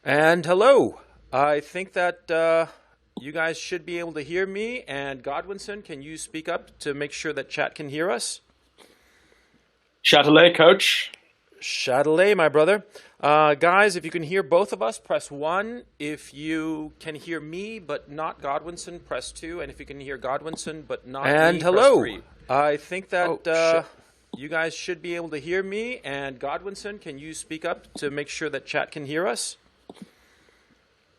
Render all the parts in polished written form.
And hello. I think that you guys should be able to hear me. And Godwinson, can you speak up to make sure that chat can hear us? Chatelet, coach. Chatelet, my brother. Guys, if you can hear both of us, press 1. If you can hear me but not Godwinson, press 2. And if you can hear Godwinson but not And me, hello. press 3. I think that Oh, you guys should be able to hear me. And Godwinson, can you speak up to make sure that chat can hear us?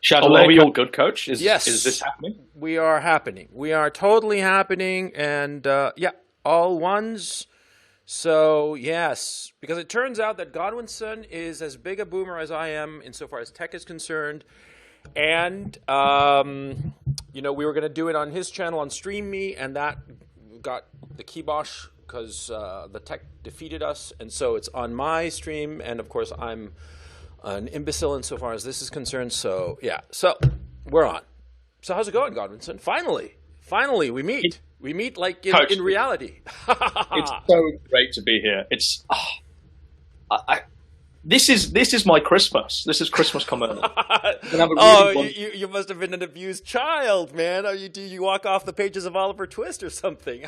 Chatelet, are we all good, coach? Yes. Is this happening? We are happening. We are totally happening. And yeah, all ones. So, yes, because it turns out that Godwinson is as big a boomer as I am insofar as tech is concerned. And, we were going to do it on his channel on Stream Me, and that got the kibosh because the tech defeated us. And so it's on my stream. And, of course, I'm an imbecile insofar as this is concerned. So, yeah. So, we're on. So, how's it going, Godwinson? Finally, we meet. We meet like in reality. It's so great to be here. This is my Christmas. This is Christmas coming. You must have been an abused child, man. Do you walk off the pages of Oliver Twist or something?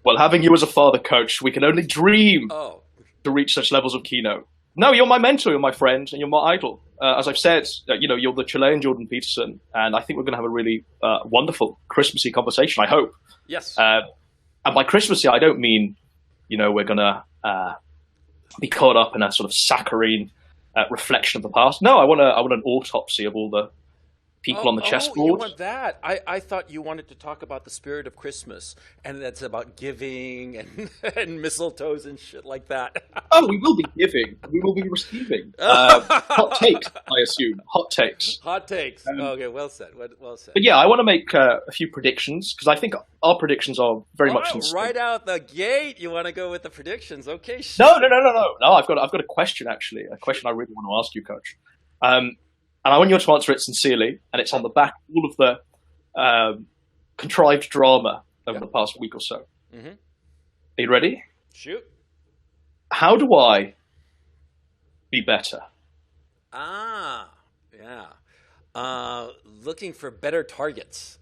Well, having you as a father, coach, we can only dream to reach such levels of keynote. No, you're my mentor, you're my friend, and you're my idol. As I've said, you're the Chilean Jordan Peterson, and I think we're going to have a really wonderful Christmassy conversation, I hope. Yes. And by Christmassy, I don't mean, we're going to be caught up in a sort of saccharine reflection of the past. No, I want an autopsy of all the people on the chessboard. You want that? I thought you wanted to talk about the spirit of Christmas, and that's about giving and mistletoes and shit like that. Oh, we will be giving. We will be receiving. Hot takes, I assume. Hot takes. Hot takes. Okay, well said. Well said. But yeah, I want to make a few predictions, because I think our predictions are very much in sync. Right out the gate, you want to go with the predictions. Okay, No, I've got a question, actually. A question I really want to ask you, Coach. And I want you to answer it sincerely, and it's on the back of all of the contrived drama over the past week or so. Mm-hmm. Are you ready? Shoot. How do I be better? Yeah. Looking for better targets.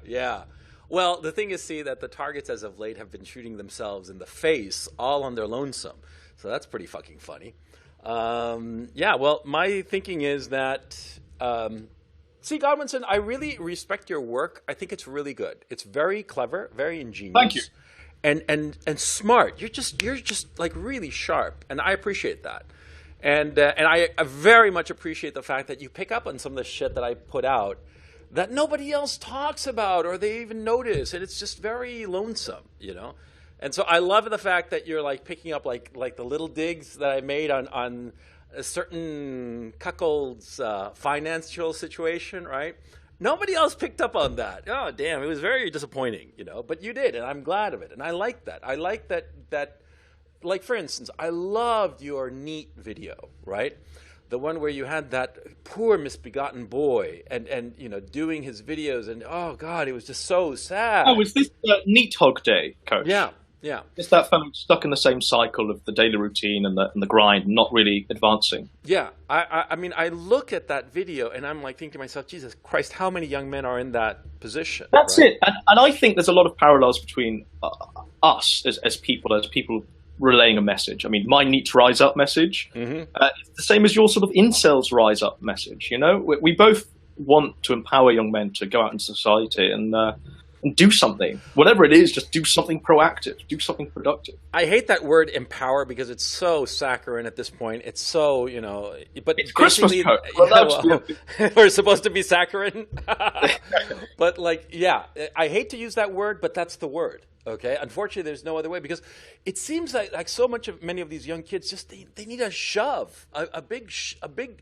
Yeah. Well, the thing is, see, that the targets as of late have been shooting themselves in the face all on their lonesome. So that's pretty fucking funny. Yeah, well, my thinking is that, see, Godwinson, I really respect your work. I think it's really good. It's very clever, very ingenious. Thank you. And smart. You're just like really sharp, and I appreciate that. And I very much appreciate the fact that you pick up on some of the shit that I put out that nobody else talks about or they even notice, and it's just very lonesome, And so I love the fact that you're like picking up like the little digs that I made on a certain cuckold's financial situation, right? Nobody else picked up on that. Oh, damn, it was very disappointing, But you did, and I'm glad of it, and I like that. I like that. Like for instance, I loved your NEAT video, right? The one where you had that poor misbegotten boy and doing his videos, and oh God, it was just so sad. Oh, was this Neat Hog Day, Coach? Yeah. It's that fellow stuck in the same cycle of the daily routine and the grind, not really advancing. Yeah, I mean, I look at that video and I'm like thinking to myself, Jesus Christ, how many young men are in that position? That's right? It, and I think there's a lot of parallels between us as people relaying a message. I mean, my Neat Rise Up message, it's the same as your sort of incels Rise Up message. We both want to empower young men to go out into society and do something. Whatever it is, just do something proactive, do something productive. I hate that word empower because it's so saccharine at this point. It's so, but it's Christmas code. We're supposed to be saccharine. But I hate to use that word, but that's the word. Okay. Unfortunately, there's no other way because it seems like so many of these young kids just they need a shove, a big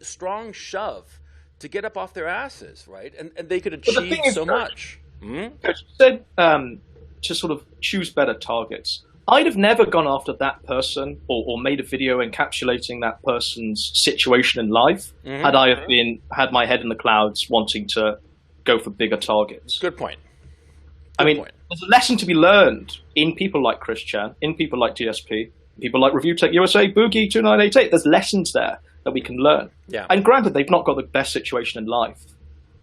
strong shove to get up off their asses, right? And they could achieve so much. Coach, you said to sort of choose better targets. I'd have never gone after that person or made a video encapsulating that person's situation in life had I have had my head in the clouds wanting to go for bigger targets. Good point. I mean, there's a lesson to be learned in people like Chris Chan, in people like DSP, people like Review Tech USA, Boogie 2988. There's lessons there. that we can learn. Yeah. And granted, they've not got the best situation in life,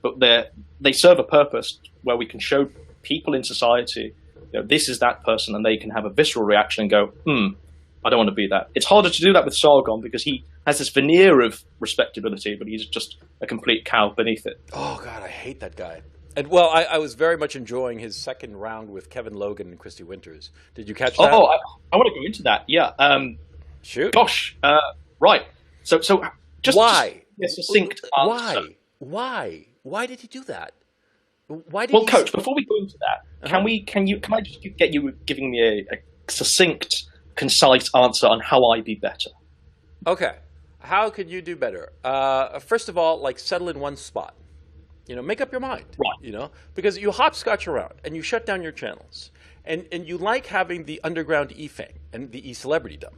but they serve a purpose where we can show people in society, this is that person, and they can have a visceral reaction and go, I don't want to be that. It's harder to do that with Sargon because he has this veneer of respectability, but he's just a complete cow beneath it. Oh, God, I hate that guy. And, well, I was very much enjoying his second round with Kevin Logan and Christy Winters. Did you catch that? Oh, I want to go into that, yeah. Shoot. Gosh, right. So just why? Just a succinct answer. Why did he do that? Why did Well, Coach, before we go into that, can I just get you giving me a succinct, concise answer on how I be better? Okay. How could you do better? First of all, like, settle in one spot. Make up your mind. Right. Because you hopscotch around and you shut down your channels. And you like having the underground e-fame and the e-celebritydom.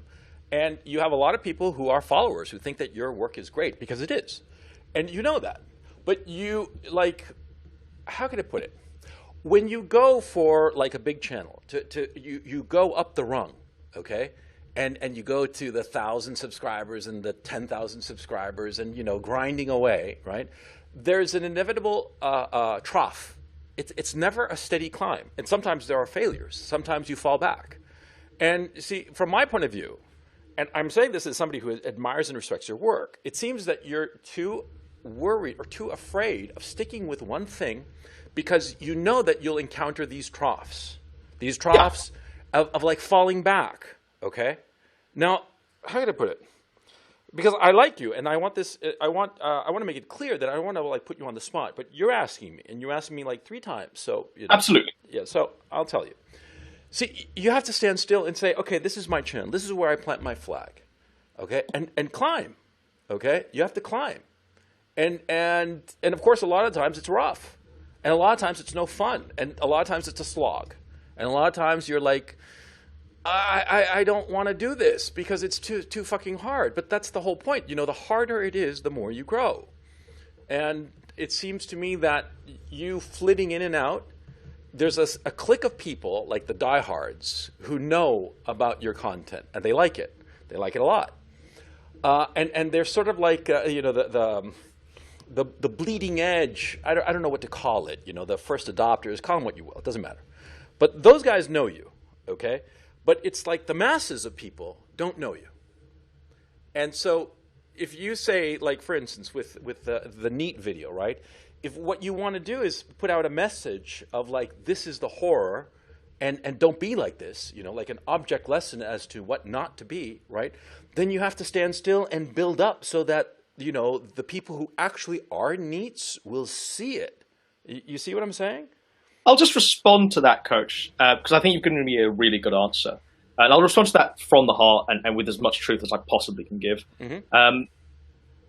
And you have a lot of people who are followers who think that your work is great, because it is. And you know that. But you, like, how can I put it? When you go for, like, a big channel, you go up the rung, okay? And you go to the 1,000 subscribers and the 10,000 subscribers and, grinding away, right? There's an inevitable trough. It's never a steady climb. And sometimes there are failures. Sometimes you fall back. And see, from my point of view, and I'm saying this as somebody who admires and respects your work, it seems that you're too worried or too afraid of sticking with one thing because you know that you'll encounter these troughs. These troughs of like falling back, okay? Now, how can I put it? Because I like you, and I want this. I want to make it clear that I don't want to like put you on the spot. But you're asking me, and you asked me like 3 times. So absolutely, yeah. So I'll tell you. See, you have to stand still and say, okay, this is my channel. This is where I plant my flag, okay, and climb, okay. You have to climb, and of course, a lot of times it's rough, and a lot of times it's no fun, and a lot of times it's a slog, and a lot of times you're like, I don't want to do this because it's too fucking hard. But that's the whole point. The harder it is, the more you grow. And it seems to me that you flitting in and out, there's a clique of people, like the diehards, who know about your content. And they like it. They like it a lot. And they're sort of like, the bleeding edge. I don't know what to call it. The first adopters. Call them what you will. It doesn't matter. But those guys know you, okay? But it's like the masses of people don't know you. And so if you say, like, for instance, with the NEAT video, right? If what you want to do is put out a message of, like, this is the horror, and don't be like this, like an object lesson as to what not to be, right? Then you have to stand still and build up so that, the people who actually are NEATs will see it. You see what I'm saying? I'll just respond to that, Coach, because I think you've given me a really good answer. And I'll respond to that from the heart and with as much truth as I possibly can give. Mm-hmm.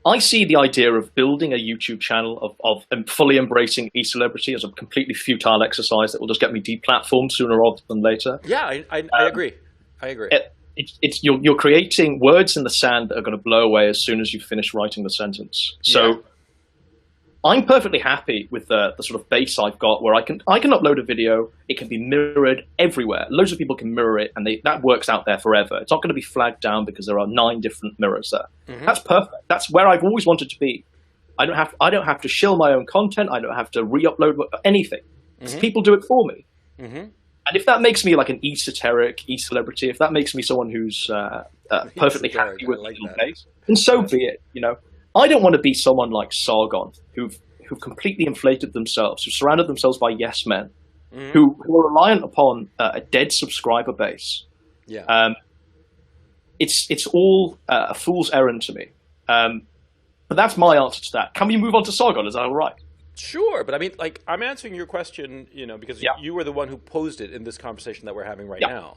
I see the idea of building a YouTube channel of fully embracing e-celebrity as a completely futile exercise that will just get me deplatformed sooner rather than later. Yeah, I agree. I agree. You're creating words in the sand that are going to blow away as soon as you finish writing the sentence. So I'm perfectly happy with the sort of base I've got where I can upload a video, it can be mirrored everywhere. Loads of people can mirror it, and that works out there forever. It's not going to be flagged down because there are 9 different mirrors there. Mm-hmm. That's perfect. That's where I've always wanted to be. I don't have to shill my own content. I don't have to re-upload anything. Mm-hmm. People do it for me. Mm-hmm. And if that makes me like an esoteric e-celebrity, if that makes me someone who's perfectly happy with the base, then so be it. I don't want to be someone like Sargon, who've completely inflated themselves, who surrounded themselves by yes men, who are reliant upon a dead subscriber base. Yeah. It's all a fool's errand to me. But that's my answer to that. Can we move on to Sargon? Is that all right? Sure, but I mean, like, I'm answering your question, because you were the one who posed it in this conversation that we're having right now.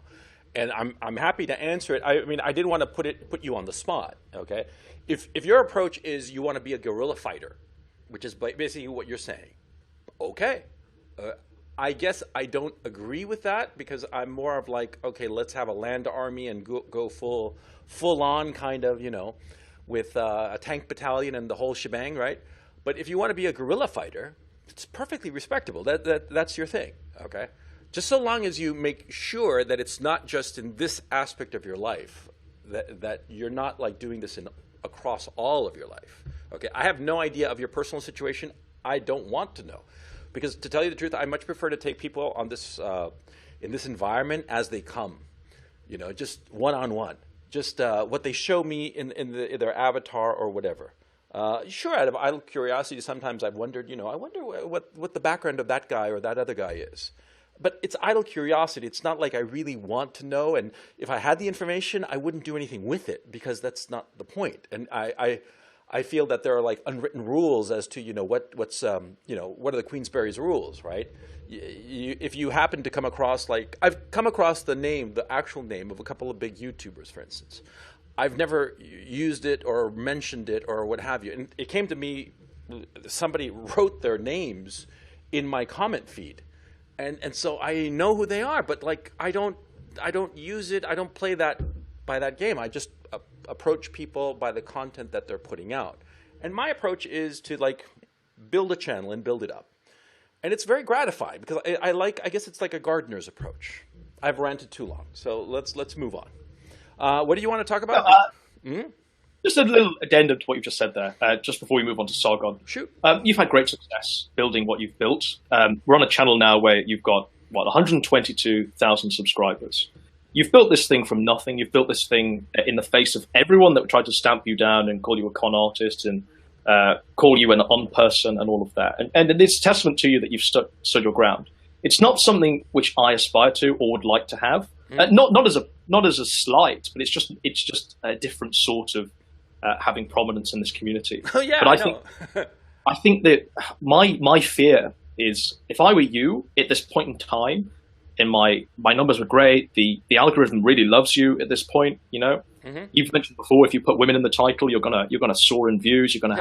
And I'm happy to answer it. I mean, I didn't want to put you on the spot, okay? If your approach is you want to be a guerrilla fighter, which is basically what you're saying, okay. I guess I don't agree with that because I'm more of like, okay, let's have a land army and go full on kind of, with a tank battalion and the whole shebang, right? But if you want to be a guerrilla fighter, it's perfectly respectable. That's your thing, okay? Just so long as you make sure that it's not just in this aspect of your life, that you're not like doing this in across all of your life. Okay, I have no idea of your personal situation. I don't want to know, because to tell you the truth, I much prefer to take people on this in this environment as they come. You know, just one-on-one, just what they show me in their avatar or whatever. Sure, out of idle curiosity, sometimes I've wondered, I wonder what the background of that guy or that other guy is. But it's idle curiosity. It's not like I really want to know. And if I had the information, I wouldn't do anything with it, because that's not the point. And I feel that there are like unwritten rules as to, what are the Queensberry's rules, right? If you happen to come across, like, I've come across the actual name of a couple of big YouTubers, for instance. I've never used it or mentioned it or what have you. And it came to me, somebody wrote their names in my comment feed. And so I know who they are, but like I don't use it. I don't play by that game. I just approach people by the content that they're putting out. And my approach is to like build a channel and build it up. And it's very gratifying, because I guess it's like a gardener's approach. I've ranted too long, so let's move on. What do you want to talk about? Just a little addendum to what you've just said there, just before we move on to Sargon. Shoot. You've had great success building what you've built. We're on a channel now where you've got, 122,000 subscribers. You've built this thing from nothing. You've built this thing in the face of everyone that tried to stamp you down and call you a con artist and call you an on person and all of that. And it's a testament to you that you've stood your ground. It's not something which I aspire to or would like to have. Not as a slight, but it's just a different sort of having prominence in this community. Oh yeah, but I think that my fear is, if I were you at this point in time, and my numbers were great, the algorithm really loves you at this point. You've mentioned before, if you put women in the title, you're gonna soar in views. You're gonna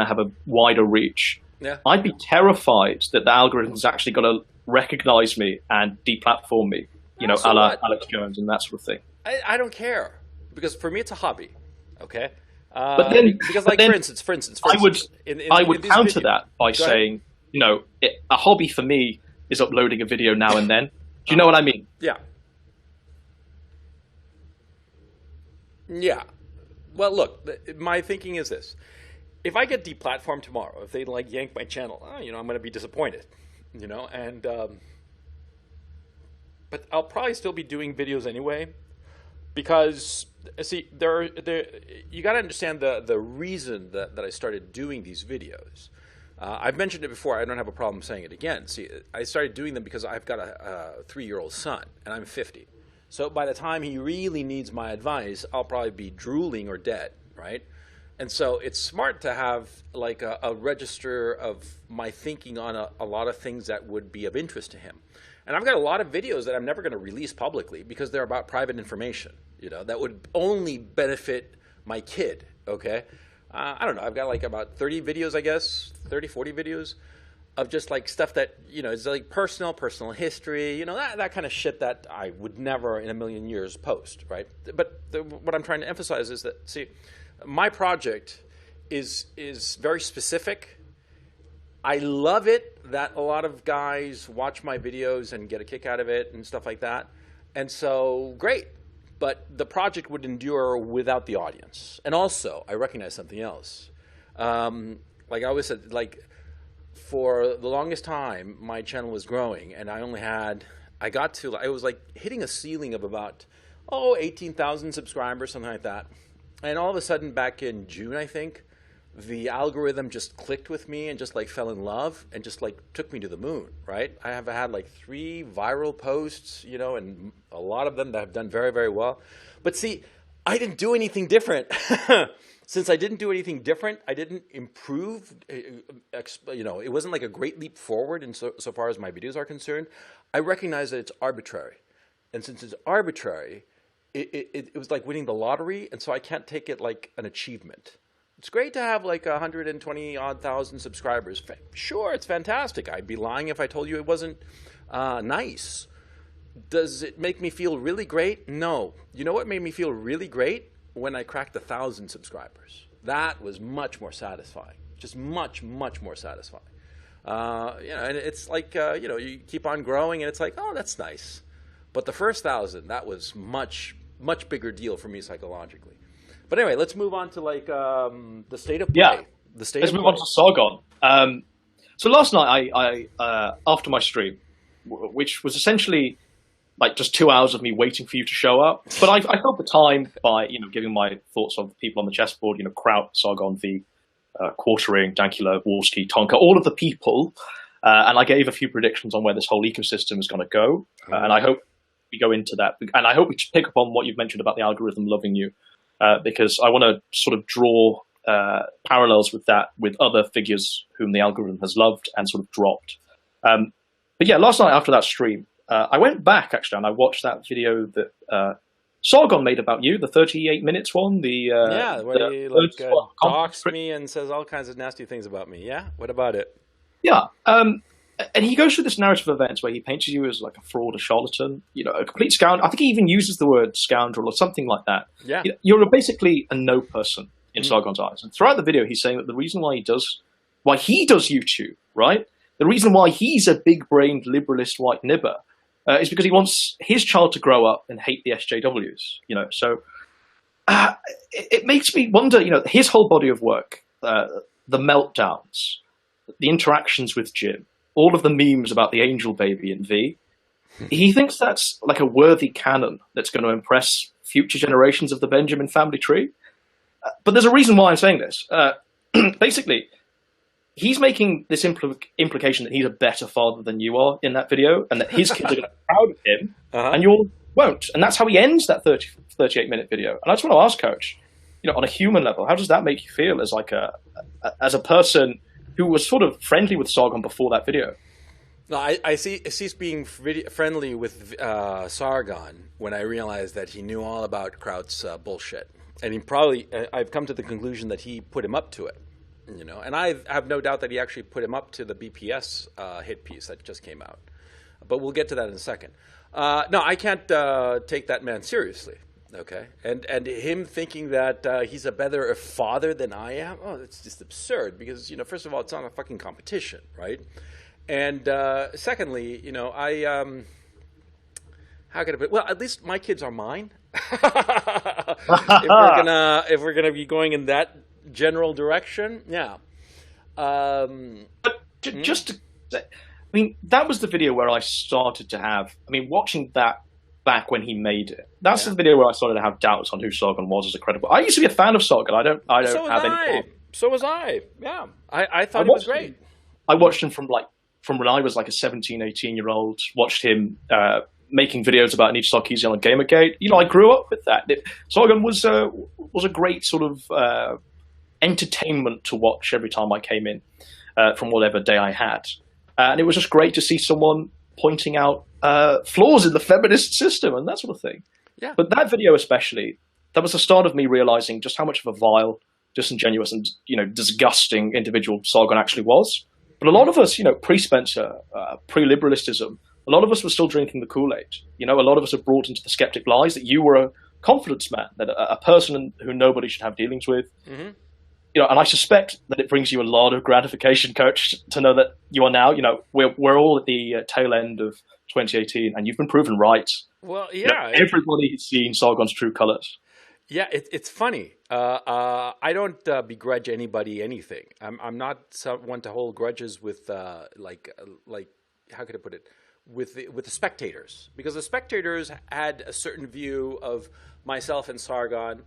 have a wider reach. Yeah. I'd be terrified that the algorithm's actually gonna recognize me and deplatform me. So a la what? Alex Jones and that sort of thing. I don't care, because for me it's a hobby. Okay. But then, for instance, I would counter that by Go ahead. saying, a hobby for me is uploading a video now and then. Do you know what I mean? Yeah. Yeah. Well, look, my thinking is this. If I get deplatformed tomorrow, if they like yank my channel, I'm going to be disappointed, and but I'll probably still be doing videos anyway, because see, you got to understand the reason that I started doing these videos. I've mentioned it before. I don't have a problem saying it again. See, I started doing them because I've got a 3-year-old son, and I'm 50. So by the time he really needs my advice, I'll probably be drooling or dead, right? And so it's smart to have like a register of my thinking on a lot of things that would be of interest to him. And I've got a lot of videos that I'm never going to release publicly, because they're about private information, that would only benefit my kid, okay? I don't know. I've got like about 30 videos, I guess, 30, 40 videos of just like stuff that, is like personal history, that kind of shit that I would never in a million years post, right? But what I'm trying to emphasize is that, see, my project is very specific. I love it that a lot of guys watch my videos and get a kick out of it and stuff like that. And so, great. But the project would endure without the audience. And also, I recognize something else. Like I always said, like for the longest time, my channel was growing, and I was like hitting a ceiling of about 18,000 subscribers, something like that. And all of a sudden, back in June, I think, the algorithm just clicked with me and just like fell in love and just like took me to the moon, right? I have had like 3 viral posts, and a lot of them that have done very, very well. But see, I didn't do anything different. Since I didn't do anything different, I didn't improve. It wasn't like a great leap forward in so far as my videos are concerned. I recognize that it's arbitrary. And since it's arbitrary, it was like winning the lottery, and so I can't take it like an achievement. It's great to have like 120-odd thousand subscribers. Sure, it's fantastic. I'd be lying if I told you it wasn't nice. Does it make me feel really great? No. You know what made me feel really great? When I cracked 1,000 subscribers. That was much more satisfying. Just much, much more satisfying. And it's like, you keep on growing, and it's like, oh, that's nice. But the first 1,000, that was much, much bigger deal for me psychologically. But anyway, let's move on to like the state of play. Yeah. The state Let's of move play. on to Sargon. So last night, after my stream, which was essentially like just 2 hours of me waiting for you to show up, but I filled the time by giving my thoughts on the people on the chessboard. Kraut, Sargon, V, Quartering, Dankula, Warski, Tonka, all of the people, and I gave a few predictions on where this whole ecosystem is going to go. And I hope we go into that, and I hope we pick up on what you've mentioned about the algorithm loving you, because I want to sort of draw parallels with that with other figures whom the algorithm has loved and sort of dropped. But yeah, last night after that stream, I went back actually and I watched that video that Sargon made about you, the 38 minutes one. Where he like doxed me and says all kinds of nasty things about me. Yeah, what about it? Yeah, and he goes through this narrative of events where he paints you as like a fraud, a charlatan, a complete scoundrel. I think he even uses the word scoundrel or something like that. Yeah, you're basically a no person in Sargon's eyes. And throughout the video, he's saying that the reason why he does YouTube, right? The reason why he's a big-brained liberalist white nibber is because he wants his child to grow up and hate the SJWs. So it makes me wonder. His whole body of work, the meltdowns, the interactions with Jim, all of the memes about the angel baby and V. He thinks that's like a worthy canon that's going to impress future generations of the Benjamin family tree. But there's a reason why I'm saying this. Basically, he's making this implication that he's a better father than you are in that video, and that his kids are going to be proud of him, and you won't. And that's how he ends that 38-minute video. And I just want to ask, Coach, on a human level, how does that make you feel as like as a person who was sort of friendly with Sargon before that video? No, I ceased being friendly with Sargon when I realized that he knew all about Kraut's bullshit. And I've come to the conclusion that he put him up to it, and I have no doubt that he actually put him up to the BPS hit piece that just came out. But we'll get to that in a second. No, I can't take that man seriously, okay? And him thinking that he's a better father than I am, it's just absurd because, first of all, it's not a fucking competition, right? And secondly, how can I put it? Well, at least my kids are mine. if we're gonna be going in that general direction, yeah. But just to say, that was the video where I started to have. Watching that back when he made it, that's the video where I started to have doubts on who Sargon was as a credible. I used to be a fan of Sargon. I don't have any. So was I. Yeah, I thought he was great. I watched him from when I was like a 17, 18-year-old. Watched him. Making videos about Nietzsche Sarkeesian on Gamergate. I grew up with that. Sargon was a great sort of entertainment to watch every time I came in from whatever day I had. And it was just great to see someone pointing out flaws in the feminist system and that sort of thing. Yeah. But that video especially, that was the start of me realizing just how much of a vile, disingenuous and disgusting individual Sargon actually was. But a lot of us, pre-Spencer, pre-liberalistism, a lot of us were still drinking the Kool-Aid. A lot of us are brought into the skeptic lies that you were a confidence man, that a person who nobody should have dealings with. Mm-hmm. And I suspect that it brings you a lot of gratification, Coach, to know that you are now, we're all at the tail end of 2018, and you've been proven right. Well, yeah. Everybody has seen Sargon's true colors. Yeah, it's funny. I don't begrudge anybody anything. I'm not someone to hold grudges with like how could I put it? With the spectators, because the spectators had a certain view of myself and Sargon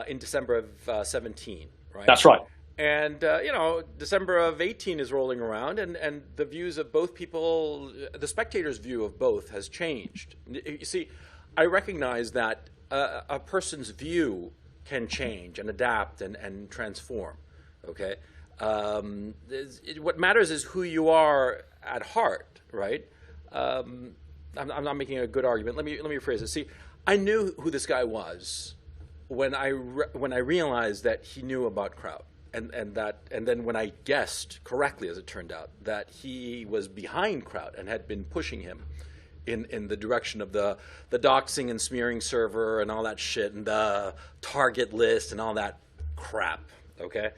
in December of 17, right? That's right. And December of 18 is rolling around, and the views of both people, the spectators' view of both has changed. You see, I recognize that a person's view can change and adapt and transform. Okay, what matters is who you are at heart, right? I'm not making a good argument. Let me rephrase it. See, I knew who this guy was when I realized that he knew about Kraut, and then when I guessed correctly, as it turned out, that he was behind Kraut and had been pushing him in the direction of the doxing and smearing server and all that shit and the target list and all that crap. Okay,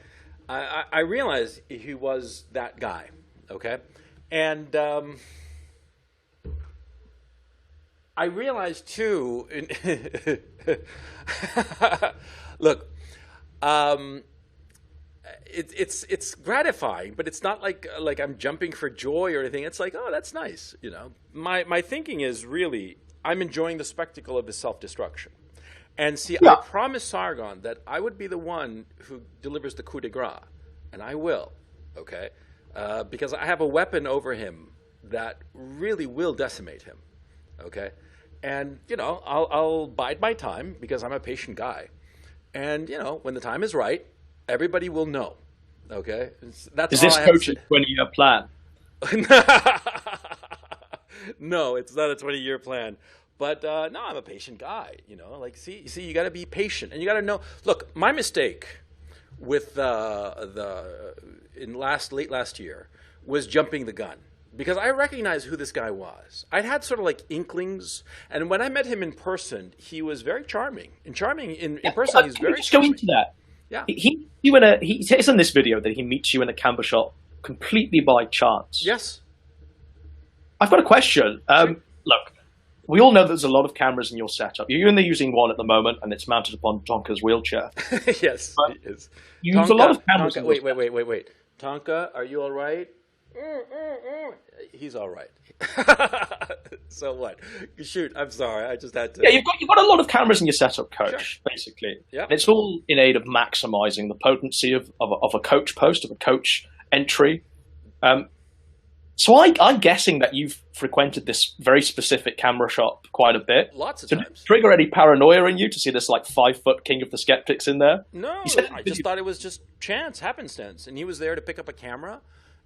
I realized he was that guy. Okay, and I realized too. Look, it's gratifying, but it's not like I'm jumping for joy or anything. It's like, oh, that's nice. You know, my thinking is really I'm enjoying the spectacle of his self-destruction. And see, Yeah. I promised Sargon that I would be the one who delivers the coup de grace, and I will. Okay, because I have a weapon over him that really will decimate him. Okay, and you know I'll bide my time because I'm a patient guy, and you know when the time is right, everybody will know. Okay, that's Is all this I have to coach's say. 20-year plan? No, it's not a 20-year plan. But no, I'm a patient guy. You know, like see, you got to be patient, and you got to know. Look, my mistake with late last year was jumping the gun because I recognized who this guy was. I'd had sort of like inklings, and when I met him in person, he was very charming. And charming in person, he's Can we very just go charming. into that? Yeah. He says in this video that he meets you in a camera shop completely by chance. Yes. I've got a question. Look, we all know there's a lot of cameras in your setup. You're only using one at the moment, and it's mounted upon Tonka's wheelchair. Yes, But it is. you use a lot of cameras. Tonka, wait. Tonka, are you all right? He's all right. So what? Shoot, I'm sorry. I just had to. Yeah, you've got a lot of cameras in your setup, Coach. Sure. Basically, Yeah. and it's all in aid of maximizing the potency of a coach post, of a coach entry. So I'm guessing that you've frequented this very specific camera shop quite a bit. Lots of Did it times. trigger any paranoia in you to see this like 5-foot king of the skeptics in there? No, He said- I just thought it was just chance, happenstance, and he was there to pick up a camera.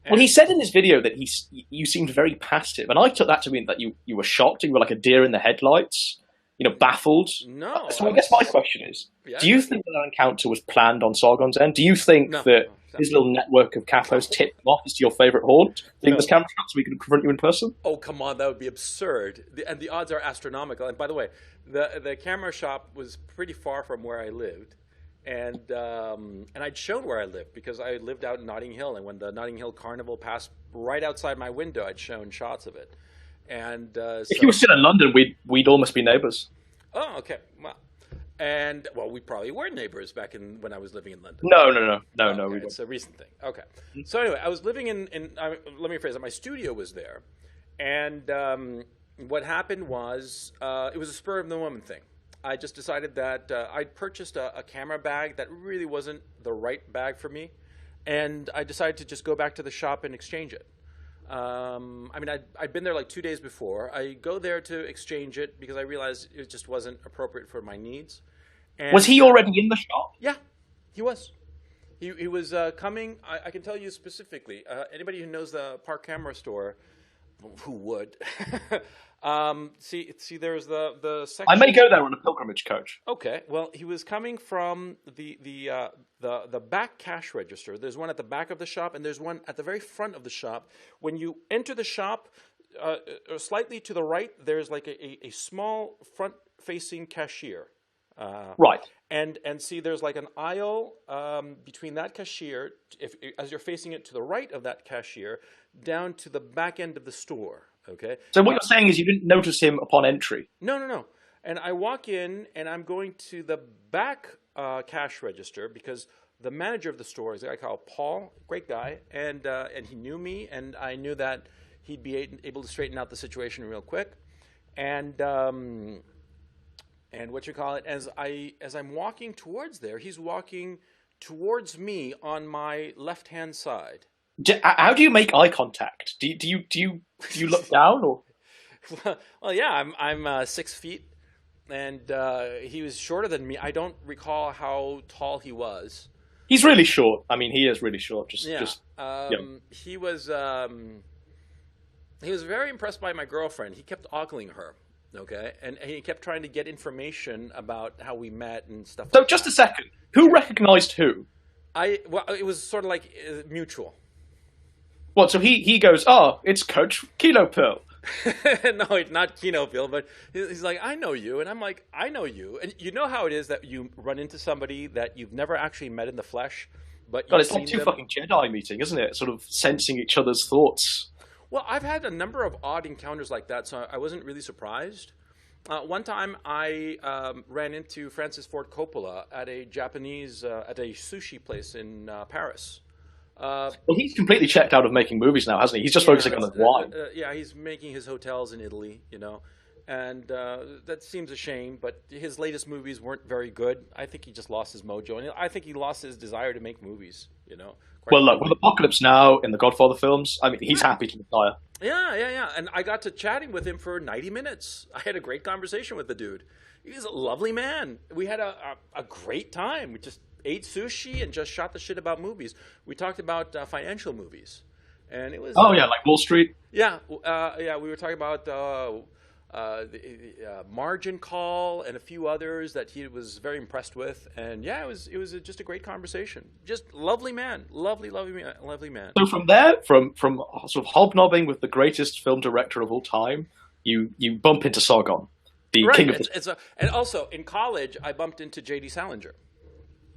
Well, he said in this video that you seemed very passive, and I took that to mean that you were shocked. You were like a deer in the headlights, you know, baffled. No, So I guess my question is: Yeah. do you think that encounter was planned on Sargon's end? Do you think No. that No. his little network of capos tipped him off as to your favorite haunt? Think No. this camera shop so we could confront you in person? Oh, come on, that would be absurd. And the odds are astronomical. And by the way, the camera shop was pretty far from where I lived. And I'd shown where I lived because I lived out in Notting Hill. And when the Notting Hill Carnival passed right outside my window, I'd shown shots of it. And If you were still in London, we'd almost be neighbours. Oh, okay. Well, we probably were neighbors back when I was living in London. No, we Okay, weren't. it's a recent thing. Okay. So anyway, I was living let me rephrase it. My studio was there. And what happened was it was a spur of the moment thing. I just decided that I'd purchased a camera bag that really wasn't the right bag for me. And I decided to just go back to the shop and exchange it. I mean, I'd been there like 2 days before. I go there to exchange it because I realized it just wasn't appropriate for my needs. And, Was he already in the shop? Yeah, he was. He was coming. I can tell you specifically. Anybody who knows the Park Camera Store, who would? See, there's the section. I may go there on a pilgrimage, Coach. Okay, well, he was coming from the back cash register. There's one at the back of the shop, and there's one at the very front of the shop. When you enter the shop, slightly to the right, there's like a small front-facing cashier. Right. And see, there's like an aisle between that cashier, as you're facing it to the right of that cashier, down to the back end of the store. Okay. So what you're saying is you didn't notice him upon entry? No. And I walk in, and I'm going to the back cash register because the manager of the store is a guy called Paul, great guy, and he knew me, and I knew that he'd be able to straighten out the situation real quick. And what you call it, as I'm walking towards there, he's walking towards me on my left-hand side. How do you make eye contact? Do you look down or? Well, yeah, I'm 6 feet, and he was shorter than me. I don't recall how tall he was. He's really short. I mean, he is really short. Yeah. He was very impressed by my girlfriend. He kept ogling her. Okay, and he kept trying to get information about how we met and stuff. So like just that. a second. Who recognized who? Well, it was sort of like mutual. What? So he goes, oh, it's Coach Kilo Pill. No, it's not Kino Bill, but he's like, I know you, and I'm like, I know you, and you know how it is that you run into somebody that you've never actually met in the flesh, but God, you've it's like seen two them. fucking Jedi meeting, isn't it? Sort of sensing each other's thoughts. Well, I've had a number of odd encounters like that, so I wasn't really surprised. One time I ran into Francis Ford Coppola at a at a sushi place in Paris. Well, he's completely checked out of making movies now, hasn't he? He's just Yeah, focusing on his wine. yeah, he's making his hotels in Italy, you know, and that seems a shame. But his latest movies weren't very good. I think he just lost his mojo, and I think he lost his desire to make movies. You know, quite Well, look, with frankly. Apocalypse Now in the Godfather films, I mean, he's happy to retire. Yeah, yeah, yeah. And I got to chatting with him for 90 minutes. I had a great conversation with the dude. He's a lovely man. We had a great time. We just ate sushi and just shot the shit about movies. We talked about financial movies. And it was Oh yeah, like Wall Street. yeah, yeah. We were talking about Margin Call and a few others that he was very impressed with, and yeah, it was just a great conversation. Just lovely man, lovely man, lovely man. So from there, from sort of hobnobbing with the greatest film director of all time, you bump into Sargon, the Right. king of the. And also in college, I bumped into J.D. Salinger.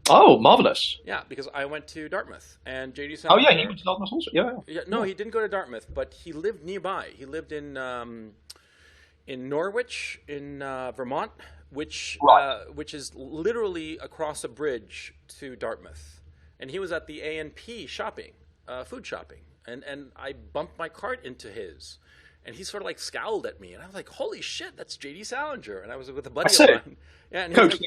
Oh, marvelous! Yeah, because I went to Dartmouth, and J.D. Oh yeah, Salinger. he was not also. Yeah, Yeah, no, he didn't go to Dartmouth, but he lived nearby. He lived in Norwich, in Vermont, right. which is literally across a bridge to Dartmouth. And he was at the A&P shopping, food shopping, and I bumped my cart into his, and he sort of like scowled at me, and I was like, "Holy shit, that's J.D. Salinger!" And I was with a buddy That's of it, mine. Yeah, and he was Coach.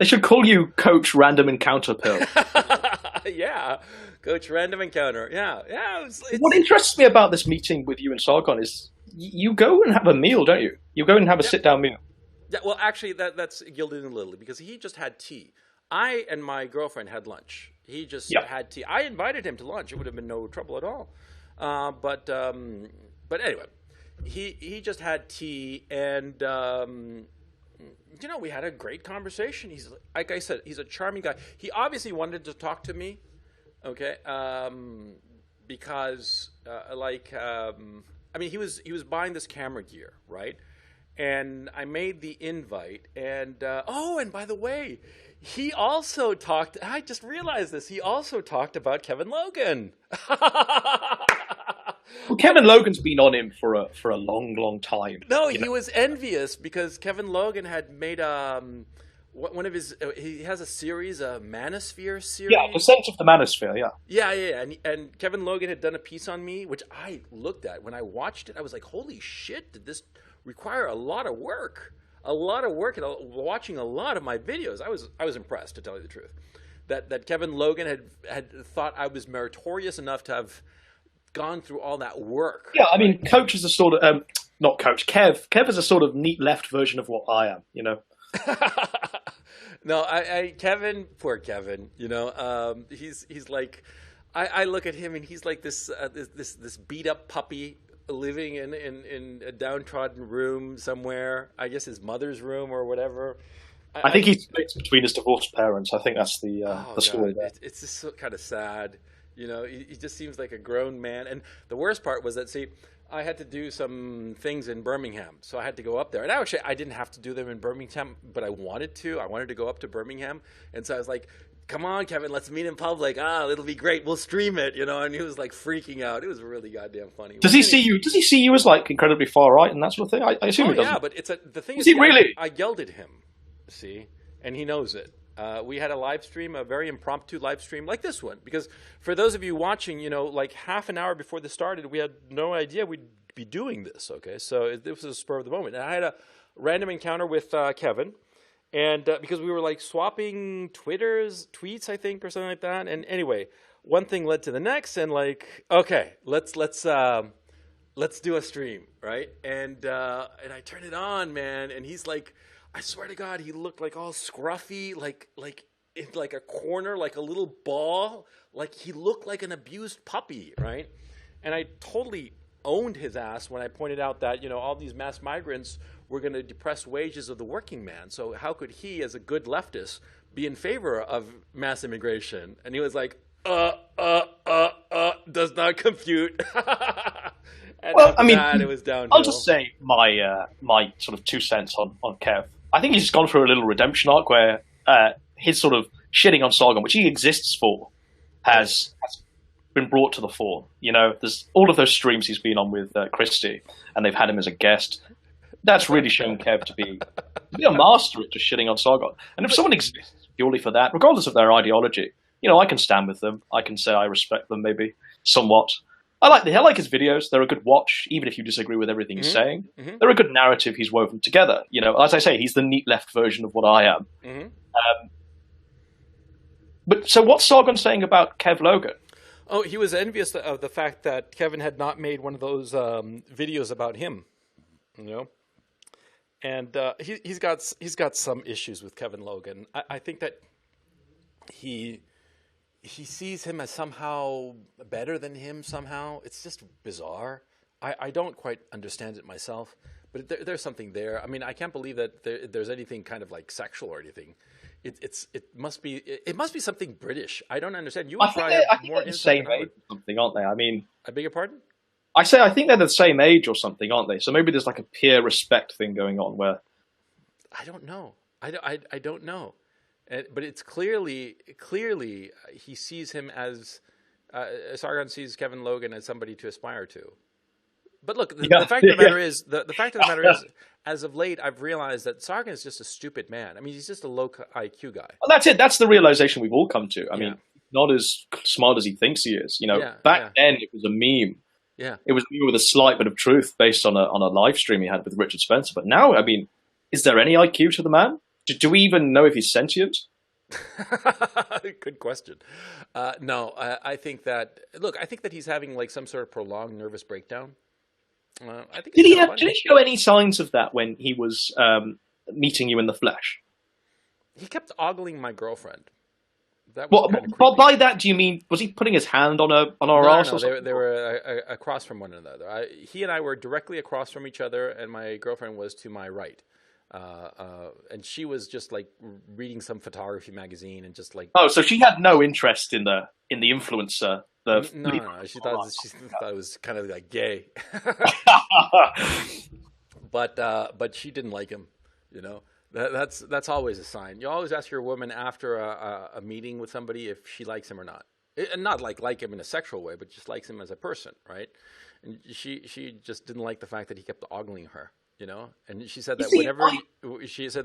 They should call you Coach Random Encounter Pill. like, "Yeah, Coach, random encounter." Yeah, yeah. What interests me about this meeting with you and Sargon is you go and have a meal, don't you? You go and have a Yeah, sit-down meal. yeah, well, actually, that's gilded in a little because he just had tea. I and my girlfriend had lunch. He just Yeah. had tea. I invited him to lunch. It would have been no trouble at all. But anyway, he just had tea, and you know, we had a great conversation. He's like I said, he's a charming guy. He obviously wanted to talk to me, okay, because I mean, he was buying this camera gear, right? And I made the invite, and oh, and by the way, he also talked. I just realized this. He also talked about Kevin Logan. Well, Kevin Logan's been on him for a long time. No, You know? he was envious because Kevin Logan had made one of his. He has a series, a Manosphere Yeah, series. Descent of the Manosphere. Yeah. Yeah, yeah, yeah. And Kevin Logan had done a piece on me, which I looked at. When I watched it, I was like, "Holy shit! Did this require a lot of work? A lot of work." And watching a lot of my videos, I was impressed, to tell you the truth. That Kevin Logan had thought I was meritorious enough to have gone through all that work. Yeah, I mean, Coach is a sort of not Coach. Kev is a sort of neat left version of what I am. You know. No, Kevin, poor Kevin. You know, he's like, I look at him and he's like this beat up puppy living in a downtrodden room somewhere. I guess his mother's room or whatever. I think he splits between his divorced parents. I think that's Oh the story God, there. it's just so kind of sad. You know, he just seems like a grown man. And the worst part was that, see, I had to do some things in Birmingham, so I had to go up there. And actually, I didn't have to do them in Birmingham, but I wanted to. I wanted to go up to Birmingham, and so I was like, "Come on, Kevin, let's meet in public. Ah, it'll be great. We'll stream it." You know, and he was like freaking out. It was really goddamn funny. Does he see you? Does he see you as like incredibly far right and that sort of thing? I assume Oh he doesn't. yeah, but the thing Is is, he really? I yelled at him, see, and he knows it. We had a live stream, a very impromptu live stream like this one, because for those of you watching, you know, like half an hour before this started, we had no idea we'd be doing this. Okay, so this was a spur of the moment, and I had a random encounter with Kevin, and because we were like swapping tweets, I think, or something like that. And anyway, one thing led to the next, and like, okay, let's do a stream, right? And I turn it on, man, and he's like, I swear to God, he looked like all scruffy, like in like a corner, like a little ball, like he looked like an abused puppy, right? And I totally owned his ass when I pointed out that, you know, all these mass migrants were going to depress wages of the working man. So how could he, as a good leftist, be in favor of mass immigration? And he was like, does not compute. And Well, after I mean, that, it was downhill. I'll just say my sort of 2 cents on Kev. I think he's gone through a little redemption arc where his sort of shitting on Sargon, which he exists for, has been brought to the fore. You know, there's all of those streams he's been on with Christie, and they've had him as a guest. That's really shown Kev to be a master at just shitting on Sargon. And if someone exists purely for that, regardless of their ideology, I can stand with them. I can say I respect them, maybe somewhat. I like his videos. They're a good watch, even if you disagree with everything he's saying. They're a good narrative he's woven together. As I say, he's the neat left version of what I am. But so what's Sargon saying about Kev Logan? Oh, he was envious of the fact that Kevin had not made one of those videos about him, and he's got some issues with Kevin Logan. I think that he sees him as somehow better than him. Somehow, it's just bizarre. I don't quite understand it myself, but there's something there. I mean, I can't believe that there's anything kind of like sexual or anything. It must be something British. I don't understand. You I think they're the same age or something, aren't they? I mean, I beg your pardon? I think they're the same age or something, aren't they? So maybe there's like a peer respect thing going on where I don't know. I don't know. But it's clearly he sees him as Sargon sees Kevin Logan as somebody to aspire to. But look, the fact of the matter is, the fact of the matter is, as of late, I've realized that Sargon is just a stupid man. I mean, he's just a low IQ guy. Well, that's it. That's the realization we've all come to. I mean, not as smart as he thinks he is. Back then it was a meme. Yeah, it was a meme with a slight bit of truth based on a live stream he had with Richard Spencer. But now, I mean, is there any IQ to the man? Do we even know if he's sentient? Good question. No, I think that he's having like some sort of prolonged nervous breakdown. I think did he show any signs of that when he was meeting you in the flesh? He kept ogling my girlfriend. That was well, by that do you mean was he putting his hand on our arse? No, they were across from one another. He and I were directly across from each other, and my girlfriend was to my right. And she was just like reading some photography magazine and just like. Oh, so she had no interest in the influencer. No. She thought it was kind of like gay. But she didn't like him. That's always a sign. You always ask your woman after a meeting with somebody if she likes him or not. And not like him in a sexual way, but just likes him as a person, right? And she just didn't like the fact that he kept ogling her. And she said that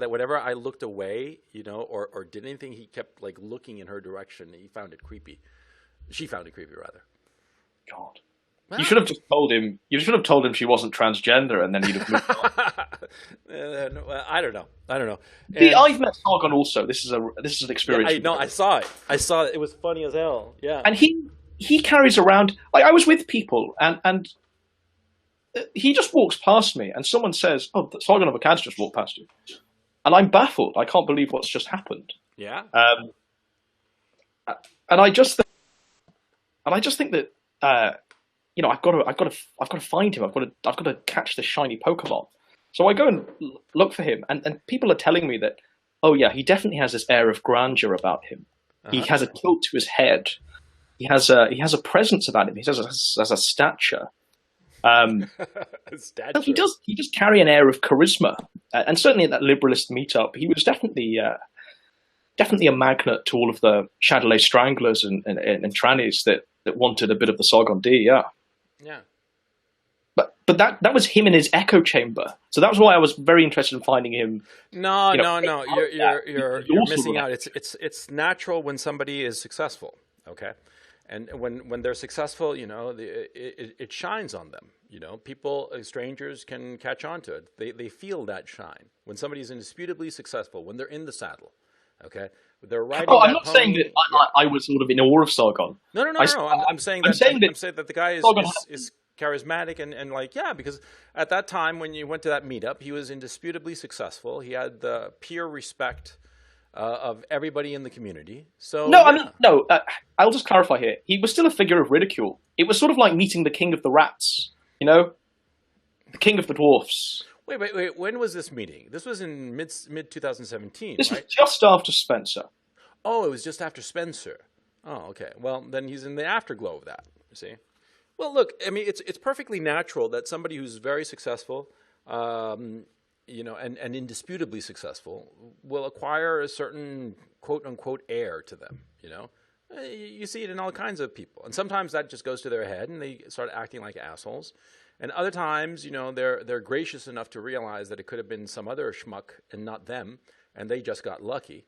whenever I looked away, or did anything, he kept like looking in her direction. He found it creepy. She found it creepy, rather. God, you should have just told him. You should have told him she wasn't transgender, and then he'd have moved on. I don't know. See, I've met Sargon also. This is an experience. Yeah, I saw it. It was funny as hell. Yeah, and he carries around. I was with people, and he just walks past me, and someone says, "Oh, Sargon of Akkad's just walked past you," and I'm baffled. I can't believe what's just happened. Yeah. And I just think that I've got to find him. I've got to catch this shiny Pokemon. So I go and look for him, and people are telling me that, oh yeah, he definitely has this air of grandeur about him. He has a tilt to his head. He has a presence about him. He has a stature. Stature. He does carry an air of charisma, and certainly at that liberalist meetup, he was definitely a magnet to all of the Chatelet stranglers and trannies that wanted a bit of the Sargon D. Yeah. But that was him in his echo chamber. So that was why I was very interested in finding him. No. You're missing out. It's natural when somebody is successful. Okay. And when they're successful, it shines on them. People, strangers can catch on to it. They feel that shine when somebody's indisputably successful, when they're in the saddle. Okay, they're riding. I'm not saying that I was sort of in awe of Sargon. No. I'm saying that the guy is charismatic and like, yeah, because at that time when you went to that meetup, he was indisputably successful. He had the peer respect of everybody in the community. So no, yeah. I'll just clarify here. He was still a figure of ridicule. It was sort of like meeting the king of the rats, the king of the dwarfs. Wait. When was this meeting? This was in mid 2017. This was just after Spencer. Oh, it was just after Spencer. Oh, okay. Well, then he's in the afterglow of that. You see. Well, look. I mean, it's perfectly natural that somebody who's very successful, and indisputably successful, will acquire a certain quote unquote air to them. You see it in all kinds of people, and sometimes that just goes to their head, and they start acting like assholes. And other times, they're gracious enough to realize that it could have been some other schmuck and not them, and they just got lucky.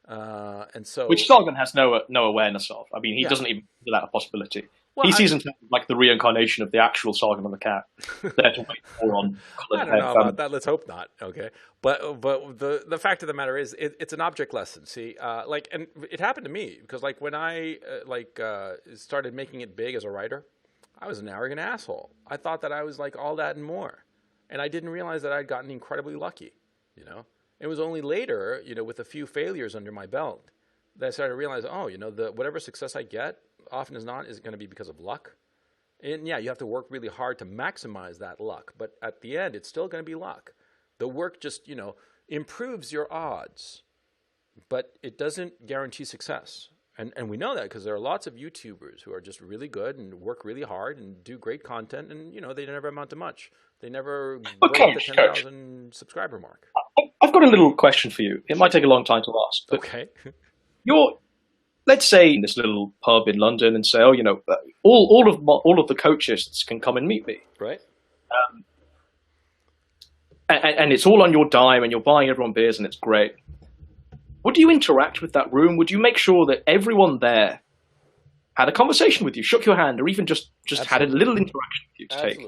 And so, which Sargon has no awareness of. I mean, he Yeah. doesn't even consider that a possibility. Well, he sees himself like the reincarnation of the actual Sargon of the Cat, there to wait for on I don't know about that. Let's hope not. Okay, but the fact of the matter is, it's an object lesson. See, and it happened to me because like when I started making it big as a writer, I was an arrogant asshole. I thought that I was like all that and more, and I didn't realize that I'd gotten incredibly lucky. It was only later, with a few failures under my belt, that I started to realize, whatever success I get, often as not, is going to be because of luck. And yeah, you have to work really hard to maximize that luck, but at the end, it's still going to be luck. The work just, improves your odds, but it doesn't guarantee success. And we know that because there are lots of YouTubers who are just really good and work really hard and do great content, and they never amount to much. They never break the 10,000 subscriber mark. I've got a little question for you. It might take a long time to ask. But Okay. let's say in this little pub in London and say, all of the coachists can come and meet me. Right. And it's all on your dime and you're buying everyone beers and it's great. Would you interact with that room? Would you make sure that everyone there had a conversation with you, shook your hand, or even just had a little interaction with you to take?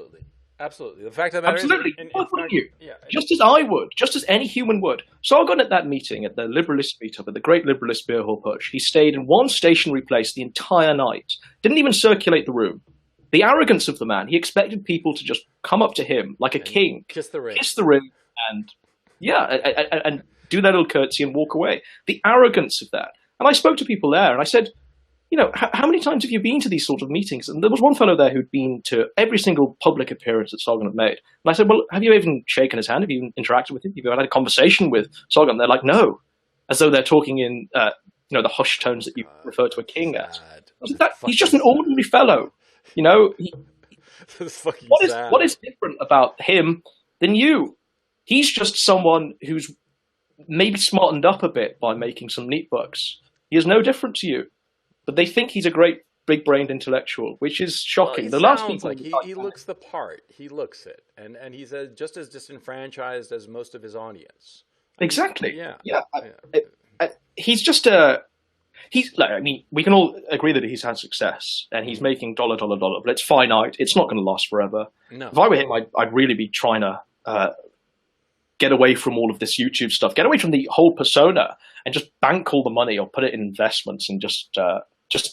Absolutely. The fact of the matter Absolutely. is... Wouldn't you? Yeah. Just as I would, just as any human would. Sargon at that meeting, at the Liberalist meetup, at the Great Liberalist Beer Hall Push, he stayed in one stationary place the entire night. Didn't even circulate the room. The arrogance of the man, he expected people to just come up to him like a king. Kiss the ring. And, and do that little curtsy and walk away. The arrogance of that. And I spoke to people there and I said, how many times have you been to these sort of meetings? And there was one fellow there who'd been to every single public appearance that Sargon had made. And I said, well, have you even shaken his hand? Have you even interacted with him? Have you had a conversation with Sargon? And they're like, no. As though they're talking in, the hushed tones that you refer to a king as. He's just an ordinary fellow. What is different about him than you? He's just someone who's maybe smartened up a bit by making some neat bucks. He is no different to you. But they think he's a great big-brained intellectual, which is shocking. Well, the last people like he looks the part. He looks it, and he's just as disenfranchised as most of his audience. Exactly. Yeah. He's just we can all agree that he's had success and he's making dollar, but it's finite. It's not going to last forever. No. If I were him, I'd really be trying to get away from all of this YouTube stuff, get away from the whole persona, and just bank all the money or put it in investments and just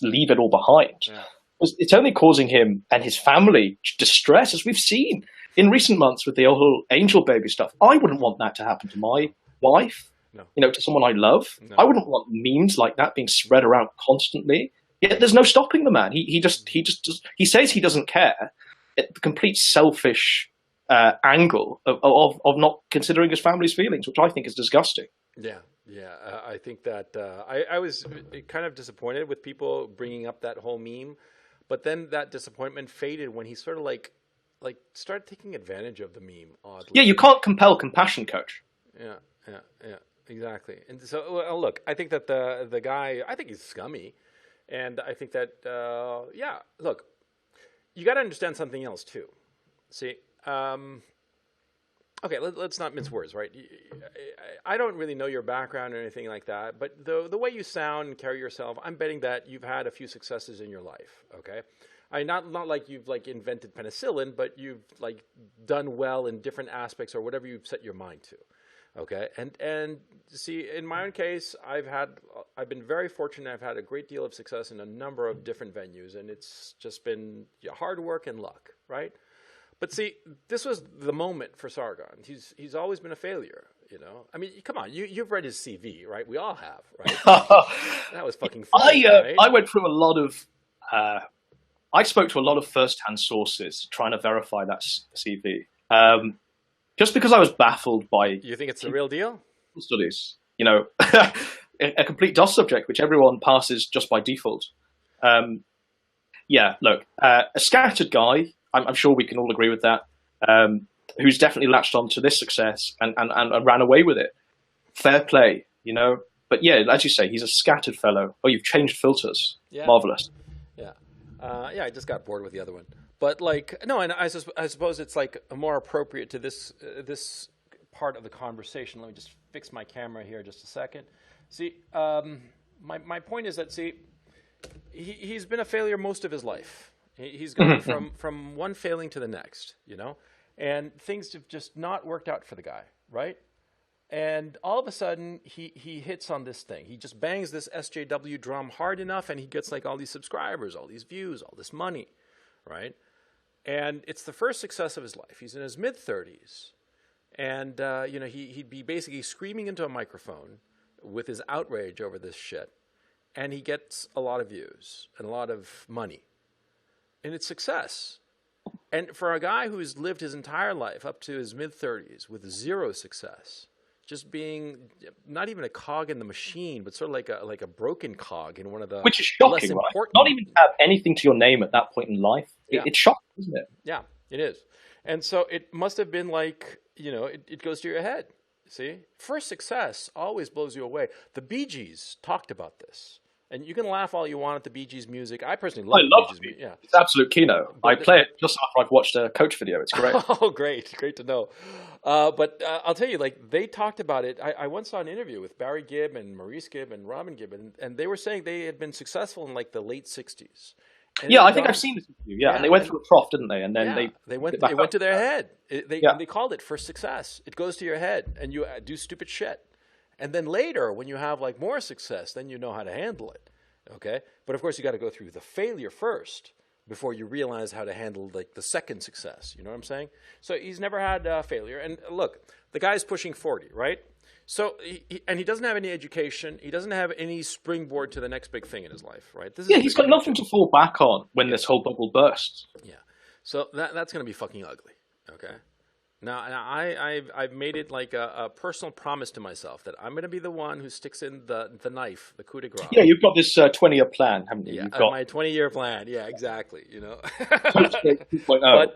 leave it all behind. Yeah. It's only causing him and his family distress, as we've seen in recent months with the whole angel baby stuff. I wouldn't want that to happen to my wife, to someone I love. No. I wouldn't want memes like that being spread around constantly. Yet there's no stopping the man. He says he doesn't care. The complete selfish angle of not considering his family's feelings, which I think is disgusting. Yeah. I think that I was kind of disappointed with people bringing up that whole meme, but then that disappointment faded when he sort of like started taking advantage of the meme. Oddly. Yeah, you can't compel compassion, Coach. Yeah, exactly. And so, look, I think that the guy, I think he's scummy, and I think that look, you got to understand something else too. See. Okay, let's not mince words, right? I don't really know your background or anything like that, but the way you sound and carry yourself, I'm betting that you've had a few successes in your life, okay? Not like you've invented penicillin, but you've done well in different aspects or whatever you've set your mind to, okay? And see, in my own case, I've been very fortunate. I've had a great deal of success in a number of different venues, and it's just been hard work and luck, right? But see, this was the moment for Sargon. He's always been a failure, I mean, come on, you've read his CV, right? We all have, right? That was fucking funny, right? I went through a lot of. I spoke to a lot of first-hand sources trying to verify that CV. Just because I was baffled by. You think it's the real deal? Studies, a complete DOS subject, which everyone passes just by default. Look, a scattered guy. I'm sure we can all agree with that. Who's definitely latched on to this success and ran away with it. Fair play, But yeah, as you say, he's a scattered fellow. Oh, you've changed filters. Yeah. Marvelous. Yeah. Yeah, I just got bored with the other one. But like, no, and I suppose it's like more appropriate to this part of the conversation. Let me just fix my camera here just a second. See, my point is that, see, he's been a failure most of his life. He's gone from one failing to the next, you know, and things have just not worked out for the guy, right? And all of a sudden, he hits on this thing. He just bangs this SJW drum hard enough, and he gets like all these subscribers, all these views, all this money, right? And it's the first success of his life. He's in his mid-30s, and you know, he'd be basically screaming into a microphone with his outrage over this shit, and he gets a lot of views and a lot of money, and it's success. And for a guy who's lived his entire life up to his mid-30s with zero success, just being not even a cog in the machine, but sort of like a broken cog in one of the which is shocking, right? Not even have anything to your name at that point in life. Yeah. It's shocking, isn't it? Yeah, it is. And so it must have been like, you know, it goes to your head. See, first success always blows you away. The Bee Gees talked about this. And you can laugh all you want at the Bee Gees music. I personally love the Bee Gees music. Yeah. It's absolute keynote. I play it just after I've watched a Coach video. It's great. Oh, great. Great to know. But I'll tell you, like, they talked about it. I once saw an interview with Barry Gibb and Maurice Gibb and Robin Gibb, and they were saying they had been successful in, like, the late 60s. And yeah, I think I've seen this interview. Yeah, and they went through a trough, didn't they? And then they went to their head. They called it first success. It goes to your head, and you do stupid shit. And then later, when you have, like, more success, then you know how to handle it. Okay, but of course you got to go through the failure first before you realize how to handle like the second success. You know what I'm saying? So he's never had failure. And look, the guy's pushing 40, right? So he doesn't have any education. He doesn't have any springboard to the next big thing in his life, right? He's got nothing to fall back on when this whole bubble bursts. Yeah, so that's going to be fucking ugly. Okay. Now I've made it like a personal promise to myself that I'm going to be the one who sticks in the knife, the coup de grace. Yeah, you've got this 20-year plan, haven't you? Yeah, my 20-year plan. Yeah, exactly. You know,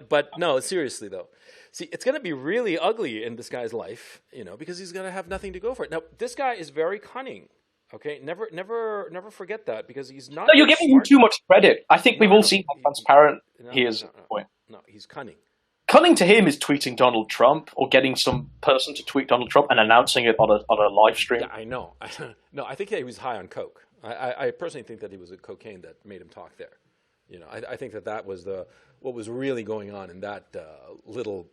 but no, seriously though. See, it's going to be really ugly in this guy's life, you know, because he's going to have nothing to go for it. Now, this guy is very cunning. Okay, never forget that, because he's not. No, you're giving him too much credit. I think we've all seen how transparent he is at the point. No, he's cunning. Cunning to him is tweeting Donald Trump or getting some person to tweet Donald Trump and announcing it on a live stream. Yeah, I know. No, I think he was high on coke. I personally think that he was a cocaine that made him talk there. You know, I think that was what was really going on in that little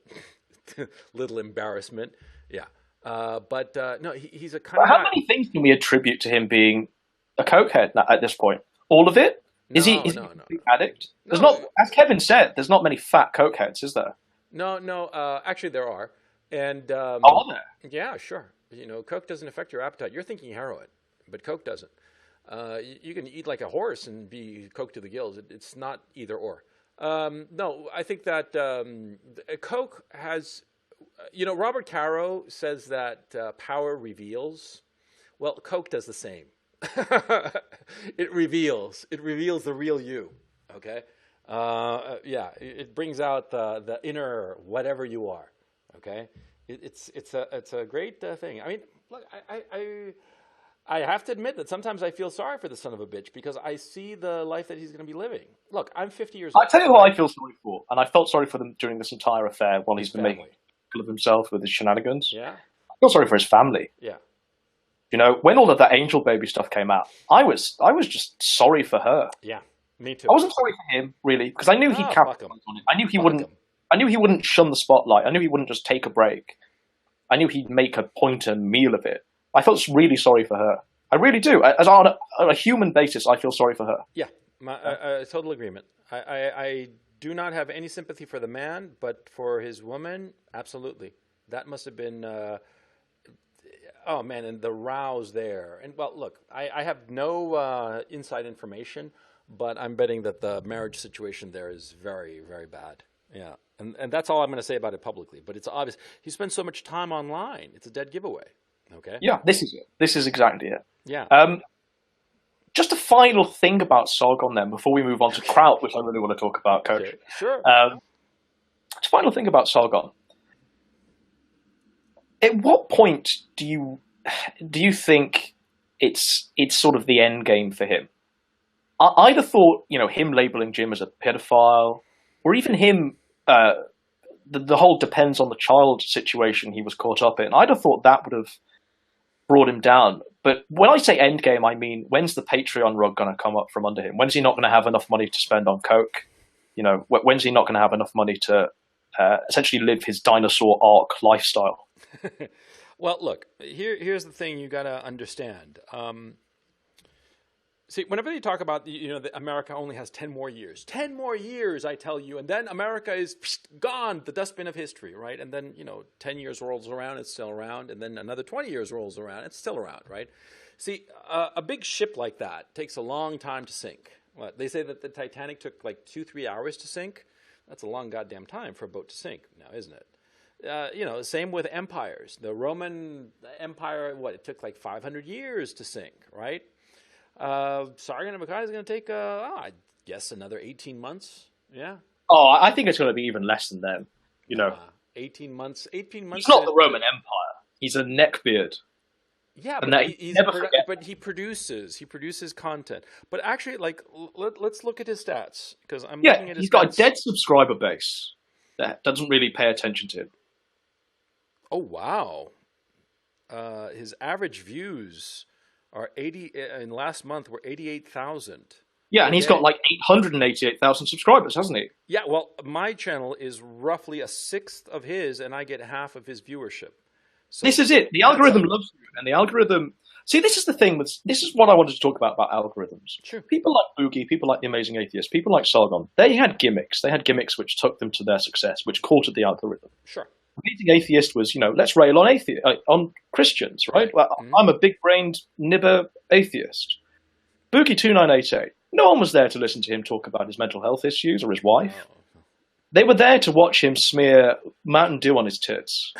embarrassment. Yeah, but no, he's a kind of. How many things can we attribute to him being a cokehead at this point? All of it? Is he an addict? There's not, as Kevin said, there's not many fat cokeheads, is there? No. Actually, there are. And are there? Yeah, sure. You know, coke doesn't affect your appetite. You're thinking heroin, but coke doesn't. You can eat like a horse and be coke to the gills. It's not either or. No, I think that coke has. You know, Robert Caro says that power reveals. Well, coke does the same. It reveals the real you. Okay. Yeah, it brings out the inner whatever you are. Okay, it's a great thing. I mean, look, I have to admit that sometimes I feel sorry for the son of a bitch, because I see the life that he's going to be living. Look, I'm 50 years old. I'll tell you who I feel sorry for, and I felt sorry for them during this entire affair while he's been making a fool of himself with his shenanigans. Yeah, I feel sorry for his family. Yeah. You know, when all of that Angel Baby stuff came out, I was just sorry for her. Yeah, me too. I wasn't sorry for him, really, because I knew he'd capitalize on it. I knew he wouldn't shun the spotlight. I knew he wouldn't just take a break. I knew he'd make a point and meal of it. I felt really sorry for her. I really do. As on a human basis, I feel sorry for her. Yeah, total agreement. I do not have any sympathy for the man, but for his woman, absolutely. That must have been... oh, man, and the rows there. And, well, look, I have no inside information, but I'm betting that the marriage situation there is very, very bad. Yeah, and that's all I'm going to say about it publicly. But it's obvious. He spends so much time online. It's a dead giveaway. Okay? Yeah, this is it. This is exactly it. Yeah. Just a final thing about Sargon then, before we move on to Kraut, which I really want to talk about, Coach. Okay. Sure. Just a final thing about Sargon. At what point do you think it's sort of the end game for him. I'd have thought, him labeling Jim as a pedophile, or even him, the whole depends on the child situation he was caught up in. I'd have thought that would have brought him down. But when I say end game, I mean, when's the Patreon rug going to come up from under him? When's he not going to have enough money to spend on coke? When's he not going to have enough money to essentially live his dinosaur arc lifestyle? Well, look, here's the thing you got to understand. See, whenever you talk about, that America only has 10 more years. 10 more years, I tell you, and then America is gone, the dustbin of history, right? And then, 10 years rolls around, it's still around, and then another 20 years rolls around, it's still around, right? See, a big ship like that takes a long time to sink. They say that the Titanic took like 2-3 hours to sink. That's a long goddamn time for a boat to sink now, isn't it? Same with empires. The Roman Empire, it took like 500 years to sink, right? Sargon and Akkad is going to take, I guess, another 18 months. Yeah. Oh, I think it's going to be even less than them. 18 months. 18 months. He's not the Roman Empire. He's a neckbeard. Yeah, but he produces content. But actually, let's look at his stats, because I'm looking at his stats. He's got a dead subscriber base that doesn't really pay attention to him. Oh wow, his average views are 80 in last month were 88,000. Yeah, and he's got like 888,000 subscribers, hasn't he? Yeah, well, my channel is roughly a sixth of his, and I get half of his viewership. So this is it. The algorithm loves you, and the algorithm. See, this is the thing. This is what I wanted to talk about algorithms. Sure. People like Boogie, people like The Amazing Atheist, people like Sargon. They had gimmicks. They had gimmicks which took them to their success, which courted the algorithm. Sure. Amazing Atheist was, let's rail on on Christians, right? Well, I'm a big-brained nibber atheist. Boogie 2988. No one was there to listen to him talk about his mental health issues or his wife. Oh. They were there to watch him smear Mountain Dew on his tits.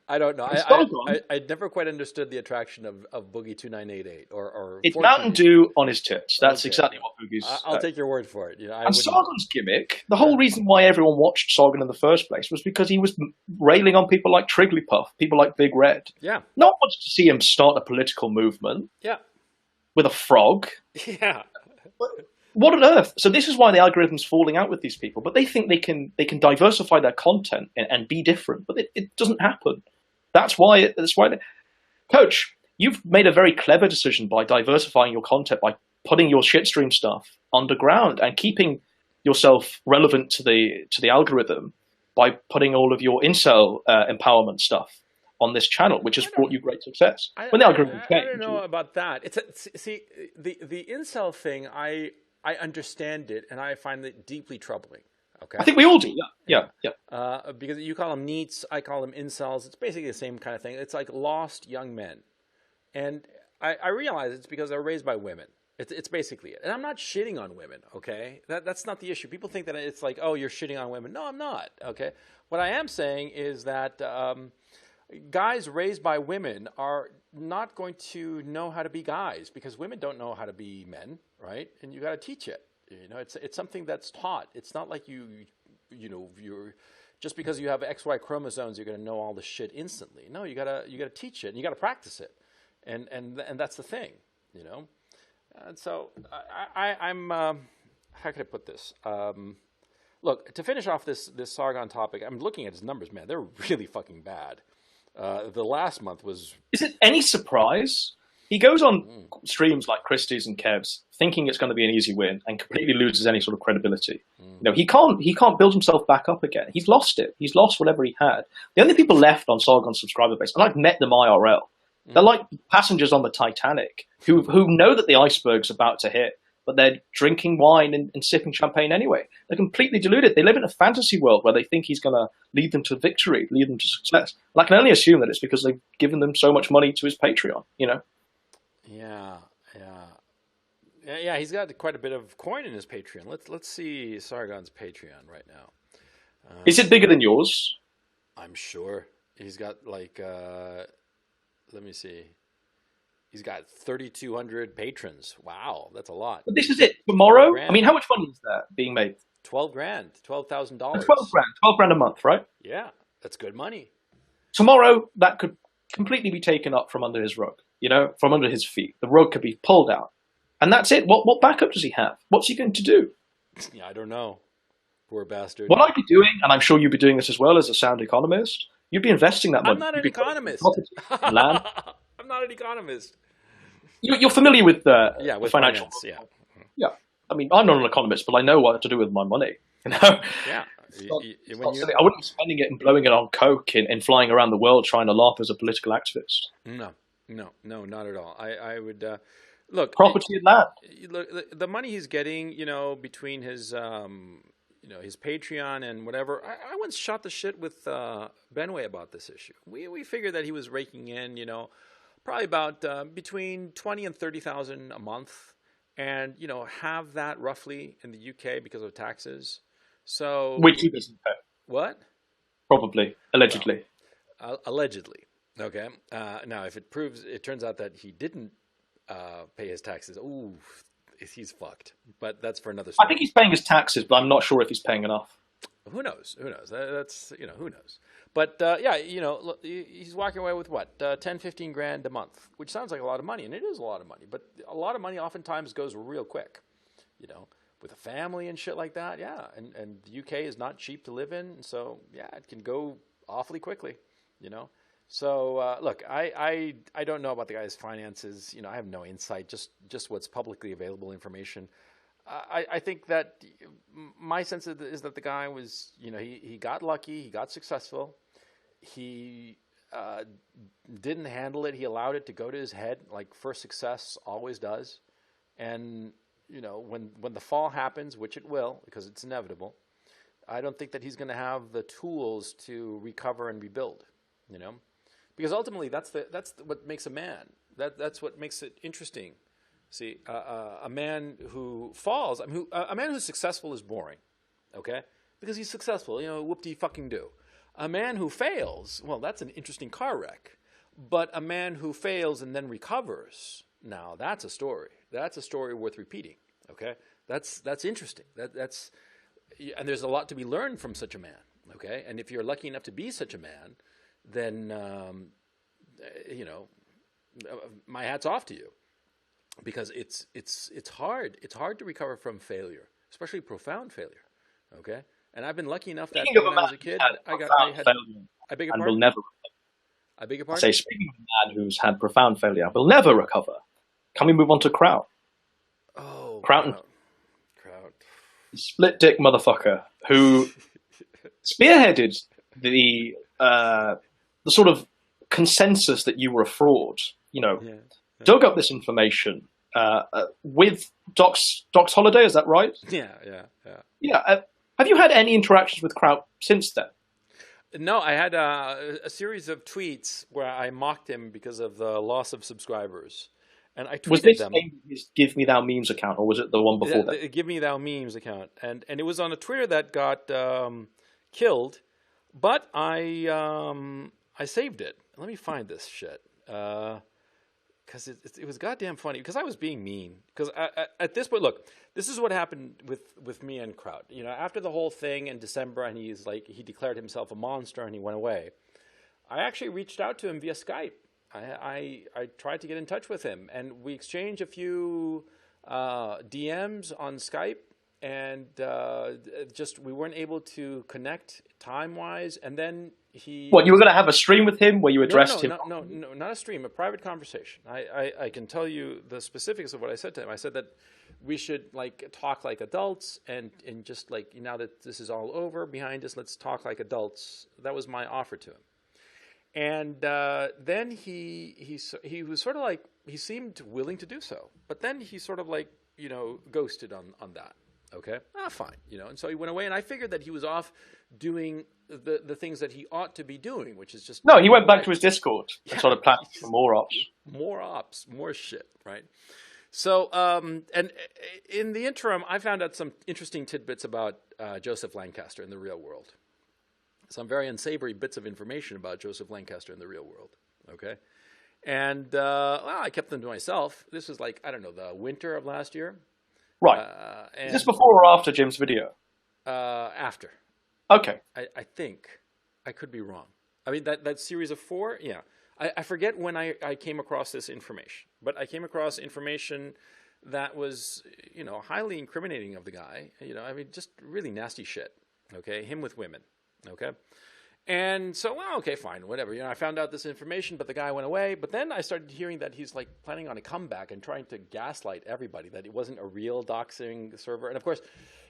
I don't know. I never quite understood the attraction of Boogie 2988 or it's Mountain Dew on his tits. That's exactly what Boogie's. I'll take your word for it. And Sargon's gimmick, the whole reason why everyone watched Sargon in the first place was because he was railing on people like Trigglypuff, people like Big Red. Yeah. No one wants to see him start a political movement. Yeah. With a frog. Yeah. What on earth? So this is why the algorithm's falling out with these people. But they think they can diversify their content and be different, but it doesn't happen. That's why. Coach, you've made a very clever decision by diversifying your content, by putting your shitstream stuff underground and keeping yourself relevant to the algorithm by putting all of your incel empowerment stuff on this channel, which has brought you great success. I don't know about that. See, the incel thing, I understand it, and I find it deeply troubling. Okay, I think we all do. Yeah. Because you call them neets, I call them incels. It's basically the same kind of thing. It's like lost young men, and I realize it's because they're raised by women. It's basically it. And I'm not shitting on women. Okay, that's not the issue. People think that it's like, oh, you're shitting on women. No, I'm not. Okay, what I am saying is that. Guys raised by women are not going to know how to be guys, because women don't know how to be men, right? And you got to teach it. It's something that's taught. It's not like you're just because you have XY chromosomes, you're going to know all the shit instantly. No, you got to teach it, and you got to practice it, and that's the thing, And so I'm how can I put this? Look, to finish off this Sargon topic, I'm looking at his numbers, man. They're really fucking bad. The last month was... Is it any surprise? He goes on streams like Christie's and Kev's thinking it's going to be an easy win and completely loses any sort of credibility. He can't build himself back up again. He's lost it. He's lost whatever he had. The only people left on Sargon's subscriber base, and I've met them IRL, they're like passengers on the Titanic who know that the iceberg's about to hit, but they're drinking wine and sipping champagne anyway. They're completely deluded. They live in a fantasy world where they think he's going to lead them to victory, lead them to success. And I can only assume that it's because they've given them so much money to his Patreon, Yeah, he's got quite a bit of coin in his Patreon. Let's see Sargon's Patreon right now. Is it bigger than yours? I'm sure. He's got like, let me see. He's got 3,200 patrons. Wow, that's a lot. But this is it. Tomorrow? I mean, how much money is that being made? $12,000. $12,000. $12,000 a month, right? Yeah, that's good money. Tomorrow, that could completely be taken up from under his rug. from under his feet. The rug could be pulled out. And that's it. What backup does he have? What's he going to do? Yeah, I don't know. Poor bastard. What I'd be doing, and I'm sure you'd be doing this as well as a sound economist, you'd be investing that money. I'm not an economist. Land. I'm not an economist. You're familiar with with financial. finance, Yeah. I mean, I'm not an economist, but I know what to do with my money. Yeah. I wouldn't be spending it and blowing it on coke and flying around the world trying to laugh as a political activist. No, not at all. I would look property and land. Look, the money he's getting, between his his Patreon and whatever. I once shot the shit with Benway about this issue. We figured that he was raking in, probably about between 20 and 30,000 a month, and have that roughly in the UK because of taxes. So which he doesn't pay. What? Probably, allegedly. Well, allegedly. Okay. Now, if it turns out that he didn't pay his taxes, ooh, he's fucked. But that's for another story. I think he's paying his taxes, but I'm not sure if he's paying enough. Who knows? That's who knows. But look, he's walking away with what 10, 15 grand a month, which sounds like a lot of money, and it is a lot of money. But a lot of money oftentimes goes real quick, with a family and shit like that. Yeah, and the UK is not cheap to live in, so yeah, it can go awfully quickly. So look, I don't know about the guy's finances. I have no insight. Just what's publicly available information. I think that my sense is that the guy was, he got lucky, he got successful, he didn't handle it, he allowed it to go to his head, like first success always does, and when the fall happens, which it will, because it's inevitable, I don't think that he's going to have the tools to recover and rebuild, because ultimately that's what makes a man. That's what makes it interesting. See, a man who falls, a man who's successful is boring, okay? Because he's successful, whoop-de-fucking-do. A man who fails, well, that's an interesting car wreck. But a man who fails and then recovers, now that's a story. That's a story worth repeating, okay? That's interesting. And there's a lot to be learned from such a man, okay? And if you're lucky enough to be such a man, then, my hat's off to you. Because it's hard. It's hard to recover from failure, especially profound failure. Okay, and I've been lucky enough that when I was a kid, I beg your pardon. I beg your pardon. I say, speaking of a man who's had profound failure, will never recover. Can we move on to Kraut? Oh, Kraut. Kraut. Split dick motherfucker who spearheaded the sort of consensus that you were a fraud. Yeah. Dug up this information with Doc's holiday. Is that right? Yeah. Have you had any interactions with Kraut since then? No, I had a series of tweets where I mocked him because of the loss of subscribers, and I tweeted was this them. His Give Me Thou Memes account, or was it the one before that? The Give Me Thou Memes account, and it was on a Twitter that got killed, but I saved it. Let me find this shit. Because it was goddamn funny. Because I was being mean. Because at this point, look, this is what happened with me and Kraut. After the whole thing in December, and he declared himself a monster, and he went away. I actually reached out to him via Skype. I tried to get in touch with him, and we exchanged a few DMs on Skype, and we weren't able to connect time-wise, and then What, you were going to have a stream with him where you addressed him? No, not a stream, a private conversation. I can tell you the specifics of what I said to him. I said that we should talk like adults, and just now that this is all over behind us, let's talk like adults. That was my offer to him. And then he was sort of he seemed willing to do so, but then he sort of ghosted on that. Okay, fine, and so he went away, and I figured that he was off doing the things that he ought to be doing, which is just... No, he went back to his Discord and sort of planned for more ops. More shit, right? So, and in the interim, I found out some interesting tidbits about Joseph Lancaster in the real world. Some very unsavory bits of information about Joseph Lancaster in the real world, okay? And, I kept them to myself. This was the winter of last year. Right. Is this before or after Jim's video? After. Okay. I think. I could be wrong. I mean, that series of 4, yeah. I forget when I came across this information, but I came across information that was, highly incriminating of the guy. I mean, just really nasty shit. Okay, him with women. Okay. And so, well, okay, fine, whatever. I found out this information, but the guy went away. But then I started hearing that he's like planning on a comeback and trying to gaslight everybody, that it wasn't a real doxing server. And of course,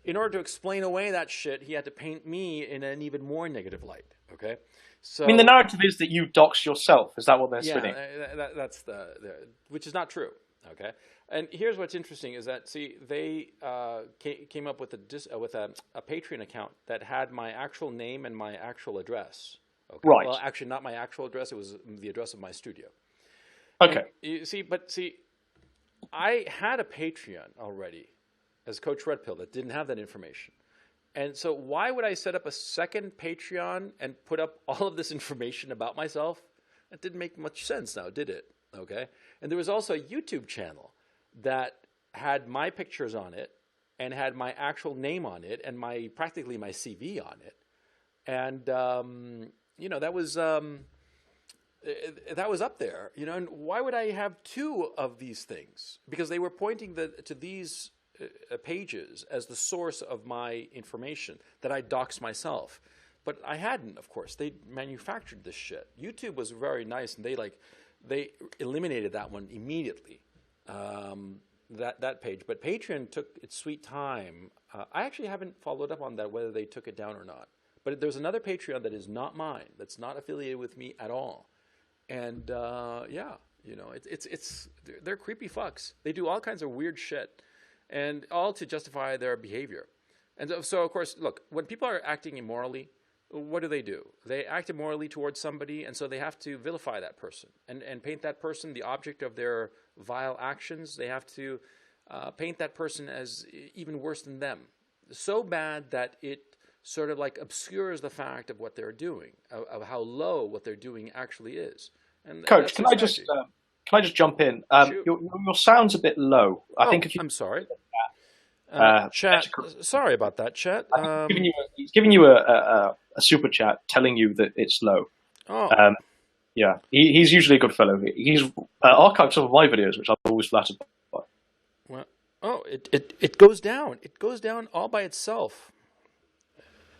in order to explain away that shit, he had to paint me in an even more negative light. Okay. So, I mean, the narrative is that you dox yourself. Is that what they're spinning? That's which is not true. Okay. And here's what's interesting is that, see, they came up with a Patreon account that had my actual name and my actual address. Okay? Right. Well, actually, not my actual address. It was the address of my studio. Okay. And I had a Patreon already as Coach Red Pill that didn't have that information. And so why would I set up a second Patreon and put up all of this information about myself? That didn't make much sense now, did it? Okay. And there was also a YouTube channel that had my pictures on it and had my actual name on it and practically my CV on it. And, that was up there, and why would I have two of these things? Because they were pointing to these pages as the source of my information that I doxed myself. But I hadn't, of course. They manufactured this shit. YouTube was very nice, and they eliminated that one immediately, that page. But Patreon took its sweet time. I actually haven't followed up on that, whether they took it down or not. But there's another Patreon that is not mine, that's not affiliated with me at all. And they're creepy fucks. They do all kinds of weird shit, and all to justify their behavior. And so, of course, look, when people are acting immorally, what do? They act immorally towards somebody, and so they have to vilify that person and paint that person the object of their vile actions. They have to paint that person as even worse than them, so bad that it sort of like obscures the fact of what they're doing, of how low what they're doing actually is. And Coach, can I just jump in? Your sound's a bit low. I think if you... I'm sorry. Chat, sorry about that, Chat. He's giving you a super chat telling you that it's low. Oh. Yeah, he's usually a good fellow. He's archived some of my videos, which I'm always flattered by. Well, it goes down. It goes down all by itself.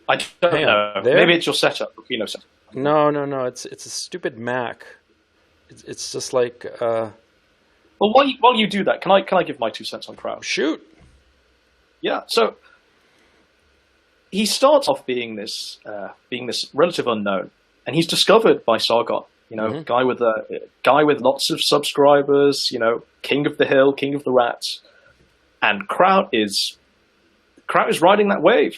I don't know. Maybe it's your setup, Rukino setup. No. It's a stupid Mac. It's just like. Well, while you do that, can I give my 2 cents on Kraut? Shoot. Yeah. So he starts off being this relative unknown, and he's discovered by Sargon. Guy with lots of subscribers. King of the hill, king of the rats, and Kraut is riding that wave.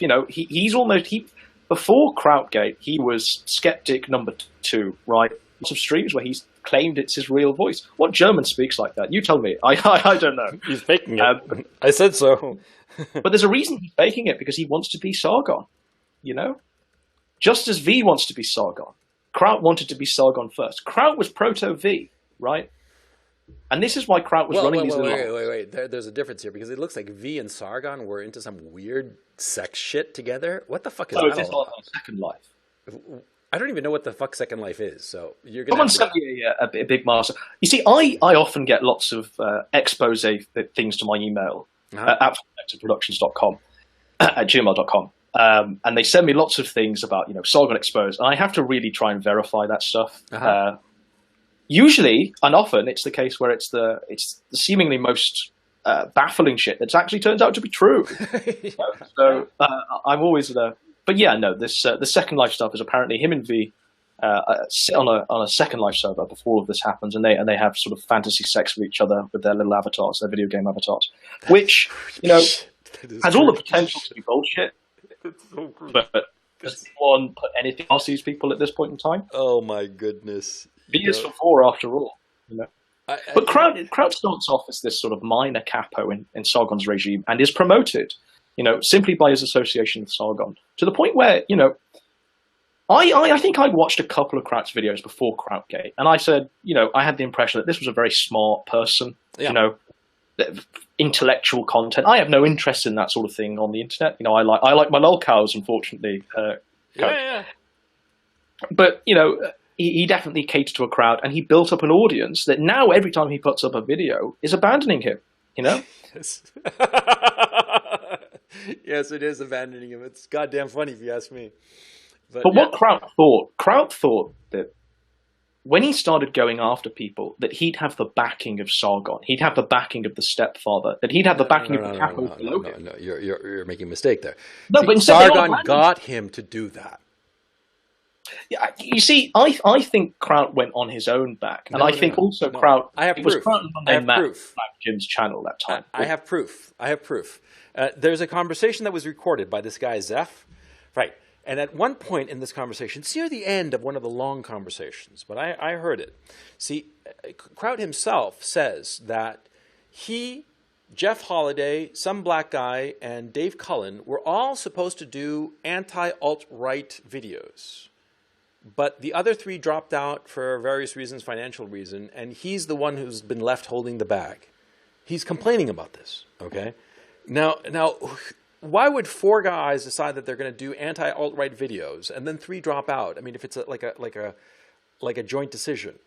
Before Krautgate, he was skeptic number 2, right? Lots of streams where he's claimed it's his real voice. What German speaks like that? You tell me. I don't know. He's faking it. I said so. But there's a reason he's faking it, because he wants to be Sargon. Just as V wants to be Sargon, Kraut wanted to be Sargon first. Kraut was proto-V, right? And this is why Kraut was running these little... Wait. There's a difference here, because it looks like V and Sargon were into some weird sex shit together. What the fuck is that? It's all Second Life. I don't even know what the fuck Second Life is, so you're going to... Someone sent me a big master. You see, I often get lots of expose things to my email at productions.com, at gmail.com. And they send me lots of things about, Sargon exposed, and I have to really try and verify that stuff. Usually, and often, it's the case where it's the seemingly most baffling shit that actually turns out to be true. So I'm always but yeah, no. The Second Life stuff is apparently him and V sit on a Second Life server before all of this happens, and they have sort of fantasy sex with each other with their little avatars, their video game avatars, which has all the potential to be bullshit. So but does anyone put anything past these people at this point in time? Oh my goodness. V is for 4 after all. But Kraut starts off as this sort of minor capo in Sargon's regime and is promoted, simply by his association with Sargon, to the point where, I think I'd watched a couple of Kraut's videos before Krautgate, and I said, I had the impression that this was a very smart person, intellectual content. I have no interest in that sort of thing on the internet. I like my lolcows, unfortunately. Yeah. But he definitely catered to a crowd, and he built up an audience that now every time he puts up a video is abandoning him. You know? Yes. Yes, it is abandoning him. It's goddamn funny if you ask me. But what Kraut thought that when he started going after people, that he'd have the backing of Sargon, he'd have the backing of the stepfather, that he'd have the backing of the capos below him. No, you're making a mistake there. No, see, but Sargon got him to do that. Yeah, you see, I think Kraut went on his own back, and I think Kraut. I have proof. I have proof. Jim's channel that time. I have proof. I have proof. There's a conversation that was recorded by this guy Zeph, right? And at one point in this conversation, it's near the end of one of the long conversations, but I heard it. See, Kraut himself says that he, Jeff Holiday, some black guy, and Dave Cullen were all supposed to do anti-alt-right videos. But the other three dropped out for various reasons, financial reason, and he's the one who's been left holding the bag. He's complaining about this, okay? Now, why would four guys decide that they're going to do anti-alt-right videos and then three drop out? I mean, if it's like a joint decision.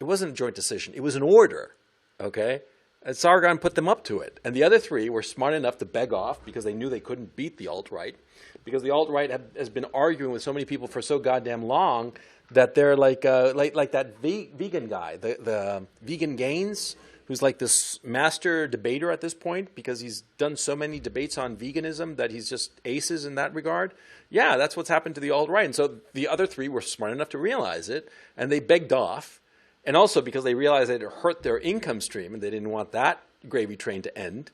It wasn't a joint decision. It was an order, okay? And Sargon put them up to it. And the other three were smart enough to beg off because they knew they couldn't beat the alt-right. Because the alt-right has been arguing with so many people for so goddamn long that they're like that vegan guy, the Vegan Gains, who's like this master debater at this point because he's done so many debates on veganism that he's just aces in that regard. Yeah, that's what's happened to the alt-right. And so the other three were smart enough to realize it, and they begged off. And also because they realized it hurt their income stream, and they didn't want that gravy train to end.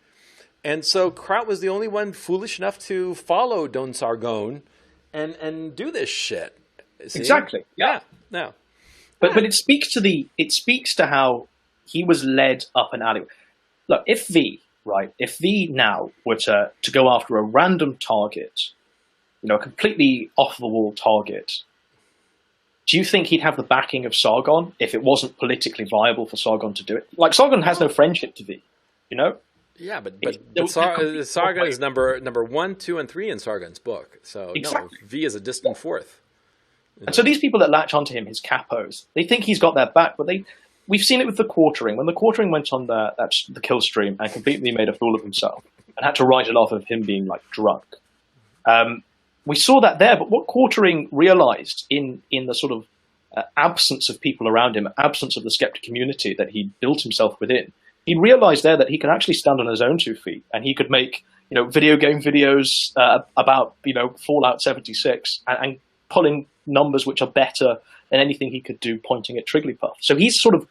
And so Kraut was the only one foolish enough to follow Don Sargon and do this shit. See? Exactly. Yeah. No. But it speaks to how he was led up an alleyway. Look, if V now were to go after a random target, a completely off the wall target, do you think he'd have the backing of Sargon if it wasn't politically viable for Sargon to do it? Like, Sargon has no friendship to V, Yeah, but Sargon is number 1, 2, and 3 in Sargon's book. So exactly. No, V is a distant fourth. And so these people that latch onto him, his capos, they think he's got their back, but we've seen it with the Quartering. When the Quartering went on the kill stream and completely made a fool of himself and had to write it off of him being like drunk. We saw that there, but what Quartering realized in the sort of absence of people around him, absence of the skeptic community that he built himself within, he realized there that he could actually stand on his own 2 feet, and he could make video game videos about Fallout 76 and pulling numbers which are better than anything he could do pointing at Trigglypuff. So he's sort of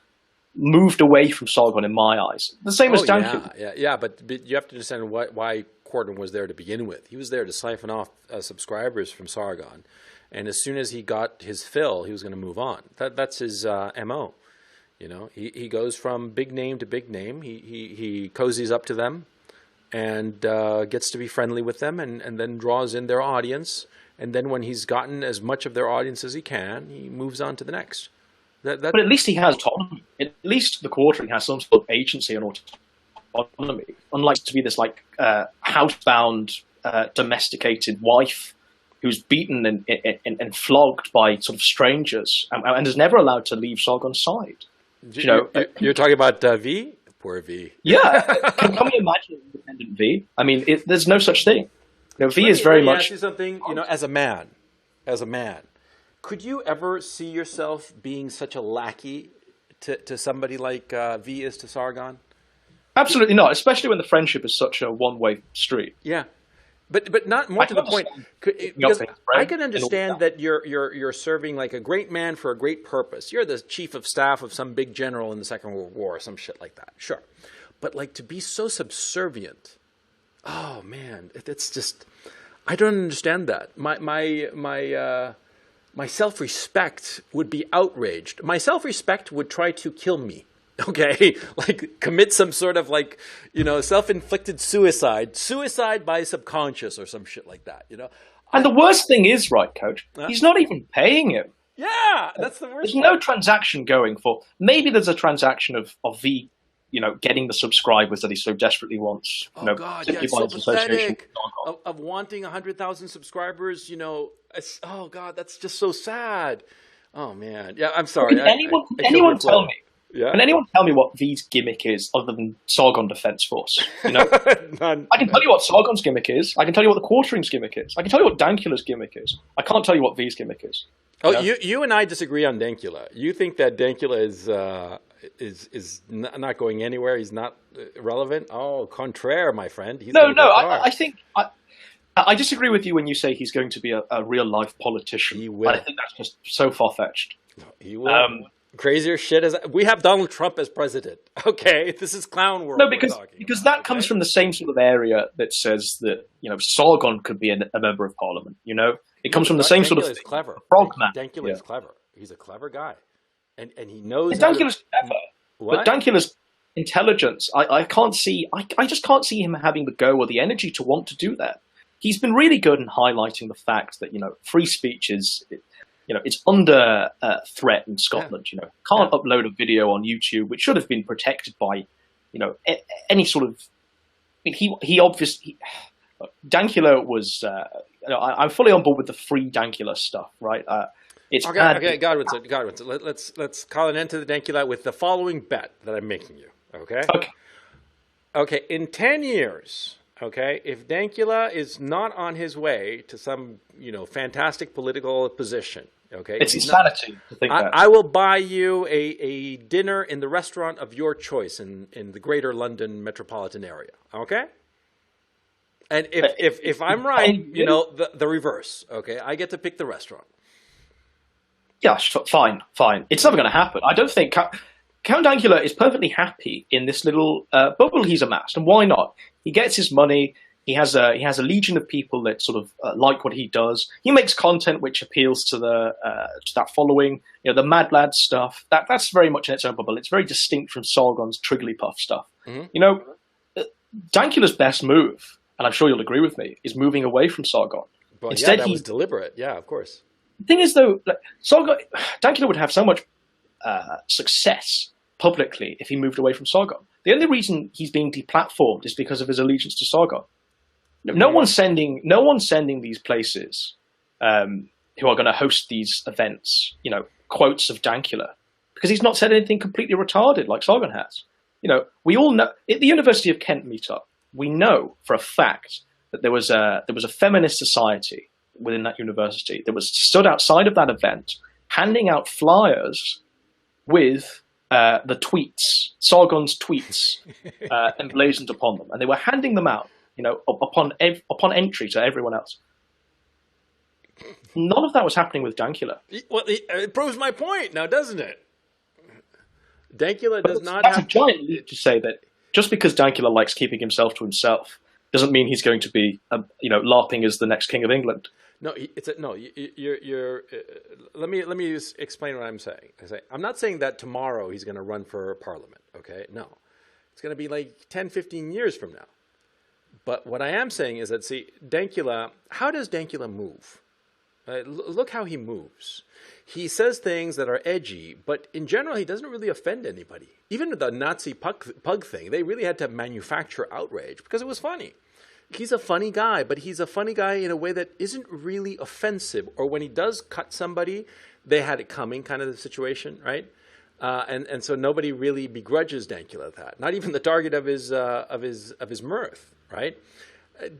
moved away from Sargon in my eyes. The same as Danku. Yeah, but you have to understand why Quartering was there to begin with. He was there to siphon off subscribers from Sargon, and as soon as he got his fill, he was going to move on. That's his MO. He goes from big name to big name. He cozies up to them and gets to be friendly with them and then draws in their audience. And then when he's gotten as much of their audience as he can, he mouse on to the next. But at least he has autonomy. At least the Quartering has some sort of agency and autonomy. Unlike to be this housebound, domesticated wife who's beaten and flogged by sort of strangers and is never allowed to leave Sargon's side. You're talking about V? Poor V. Yeah. Can we imagine independent V? I mean, there's no such thing. V is very much... Ask you something, as a man, could you ever see yourself being such a lackey to somebody like V is to Sargon? Absolutely not, especially when the friendship is such a one-way street. Yeah. But not more to the point. Because I can understand that you're serving like a great man for a great purpose. You're the chief of staff of some big general in the Second World War or some shit like that. Sure. But like to be so subservient, oh man, it's just, I don't understand that. My self-respect would be outraged. My self-respect would try to kill me. Okay, like commit some sort of self-inflicted suicide by subconscious or some shit like that, And the worst thing is, right, Coach, he's not even paying him. Yeah, that's the worst. There's no transaction going for. Maybe there's a transaction of V, getting the subscribers that he so desperately wants. Oh God, yeah, it's so pathetic. Of wanting 100,000 subscribers, oh God, that's just so sad. Oh man, yeah. I'm sorry. Can anyone tell me? Yeah. Can anyone tell me what V's gimmick is other than Sargon Defense Force? You know, None. I can tell you what Sargon's gimmick is. I can tell you what the Quartering's gimmick is. I can tell you what Dankula's gimmick is. I can't tell you what V's gimmick is. Oh, you and I disagree on Dankula. You think that Dankula is not going anywhere. He's not relevant. Oh, contraire, my friend. I think I disagree with you when you say he's going to be a real life politician. He will. I think that's just so far fetched. He will. Crazier shit as we have Donald Trump as president. Okay, this is clown world. No, because that comes from the same sort of area that says that Sargon could be a member of parliament. It comes from the same sort of thing. Clever. Frogman. Dankula is clever. He's a clever guy, and he knows. Dankula's clever, what? but Dankula's intelligence. I can't see. I just can't see him having the go or the energy to want to do that. He's been really good in highlighting the fact that free speech is. It's under threat in Scotland. Can't upload a video on YouTube, which should have been protected by, any sort of. I mean, he obviously. Dankula was. I'm fully on board with the free Dankula stuff, right? It's okay. Godwinson. Let's call an end to the Dankula with the following bet that I'm making you. Okay. Okay. In 10 years. Okay, if Dankula is not on his way to some, fantastic political position, okay, it's insanity to think that. I will buy you a dinner in the restaurant of your choice in the Greater London metropolitan area. Okay, and if I'm right, the reverse. Okay, I get to pick the restaurant. Yeah, fine. It's never going to happen. I don't think Count Dankula is perfectly happy in this little bubble he's amassed, and why not? He gets his money. He has a legion of people that sort of like what he does. He makes content which appeals to to that following. The Mad Lad stuff. That's very much in its own bubble. It's very distinct from Sargon's Trigglypuff stuff. Mm-hmm. Dankula's best move, and I'm sure you'll agree with me, is moving away from Sargon. Well, Instead, that was deliberate. Yeah, of course. The thing is, though, Dankula would have so much success publicly if he moved away from Sargon. The only reason he's being deplatformed is because of his allegiance to Sargon. No one's sending these places who are going to host these events, quotes of Dankula, because he's not said anything completely retarded like Sargon has. We all know at the University of Kent meetup, we know for a fact that there was a feminist society within that university that was stood outside of that event handing out flyers with the tweets, Sargon's tweets, emblazoned upon them, and they were handing them out, upon entry to everyone else. None of that was happening with Dankula. Well, it proves my point now, doesn't it? Dankula does not. That's a giant leap to say that just because Dankula likes keeping himself to himself doesn't mean he's going to be, LARPing as the next king of England. No, you're. Let me explain what I'm saying. I'm not saying that tomorrow he's going to run for parliament. Okay, no, it's going to be like 10, 15 years from now. But what I am saying is that Dankula. How does Dankula move? Look how he moves. He says things that are edgy, but in general, he doesn't really offend anybody. Even with the Nazi pug thing, they really had to manufacture outrage because it was funny. He's a funny guy, but he's a funny guy in a way that isn't really offensive. Or when he does cut somebody, they had it coming, kind of the situation, right? And so nobody really begrudges Dankula that. Not even the target of his mirth, right?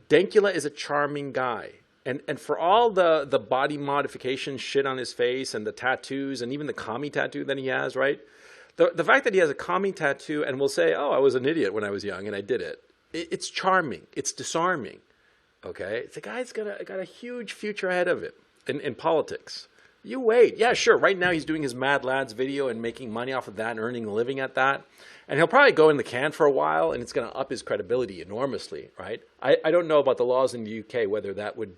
Dankula is a charming guy, and for all the body modification shit on his face and the tattoos and even the kami tattoo that he has, right? The fact that he has a kami tattoo and will say, "Oh, I was an idiot when I was young and I did it." It's charming. It's disarming. Okay, the guy's got a huge future ahead of him in politics. You wait. Yeah, sure. Right now he's doing his Mad Lads video and making money off of that and earning a living at that. And he'll probably go in the can for a while, and it's going to up his credibility enormously, right? I don't know about the laws in the UK, whether that would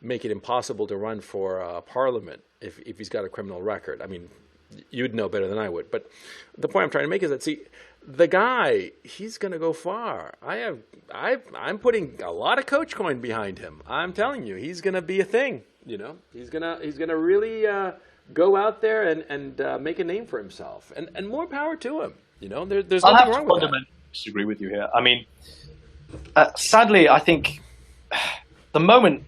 make it impossible to run for Parliament if he's got a criminal record. I mean, you'd know better than I would. But the point I'm trying to make is that, the guy, he's going to go far. I'm putting a lot of Coach coin behind him. I'm telling you, he's going to be a thing. He's gonna really go out there and make a name for himself. And more power to him. There's nothing wrong with that. I disagree with you here. I mean, sadly, I think the moment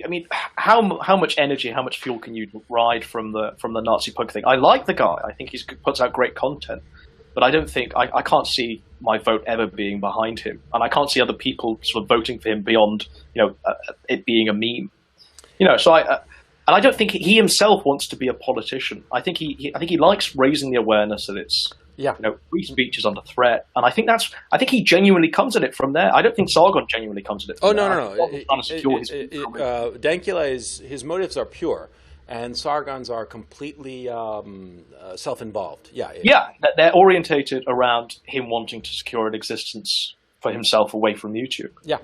I mean, how much energy, how much fuel can you ride from the Nazi punk thing? I like the guy. I think he puts out great content, but I don't think I can't see my vote ever being behind him, and I can't see other people sort of voting for him beyond it being a meme. So and I don't think he himself wants to be a politician. I think he likes raising the awareness that it's free speech is under threat, and I think he genuinely comes at it from there. I don't think Sargon genuinely comes at it. From there. Dankula his motives are pure, and Sargon's are completely self-involved. Yeah, they're orientated around him wanting to secure an existence for himself away from YouTube. Yeah,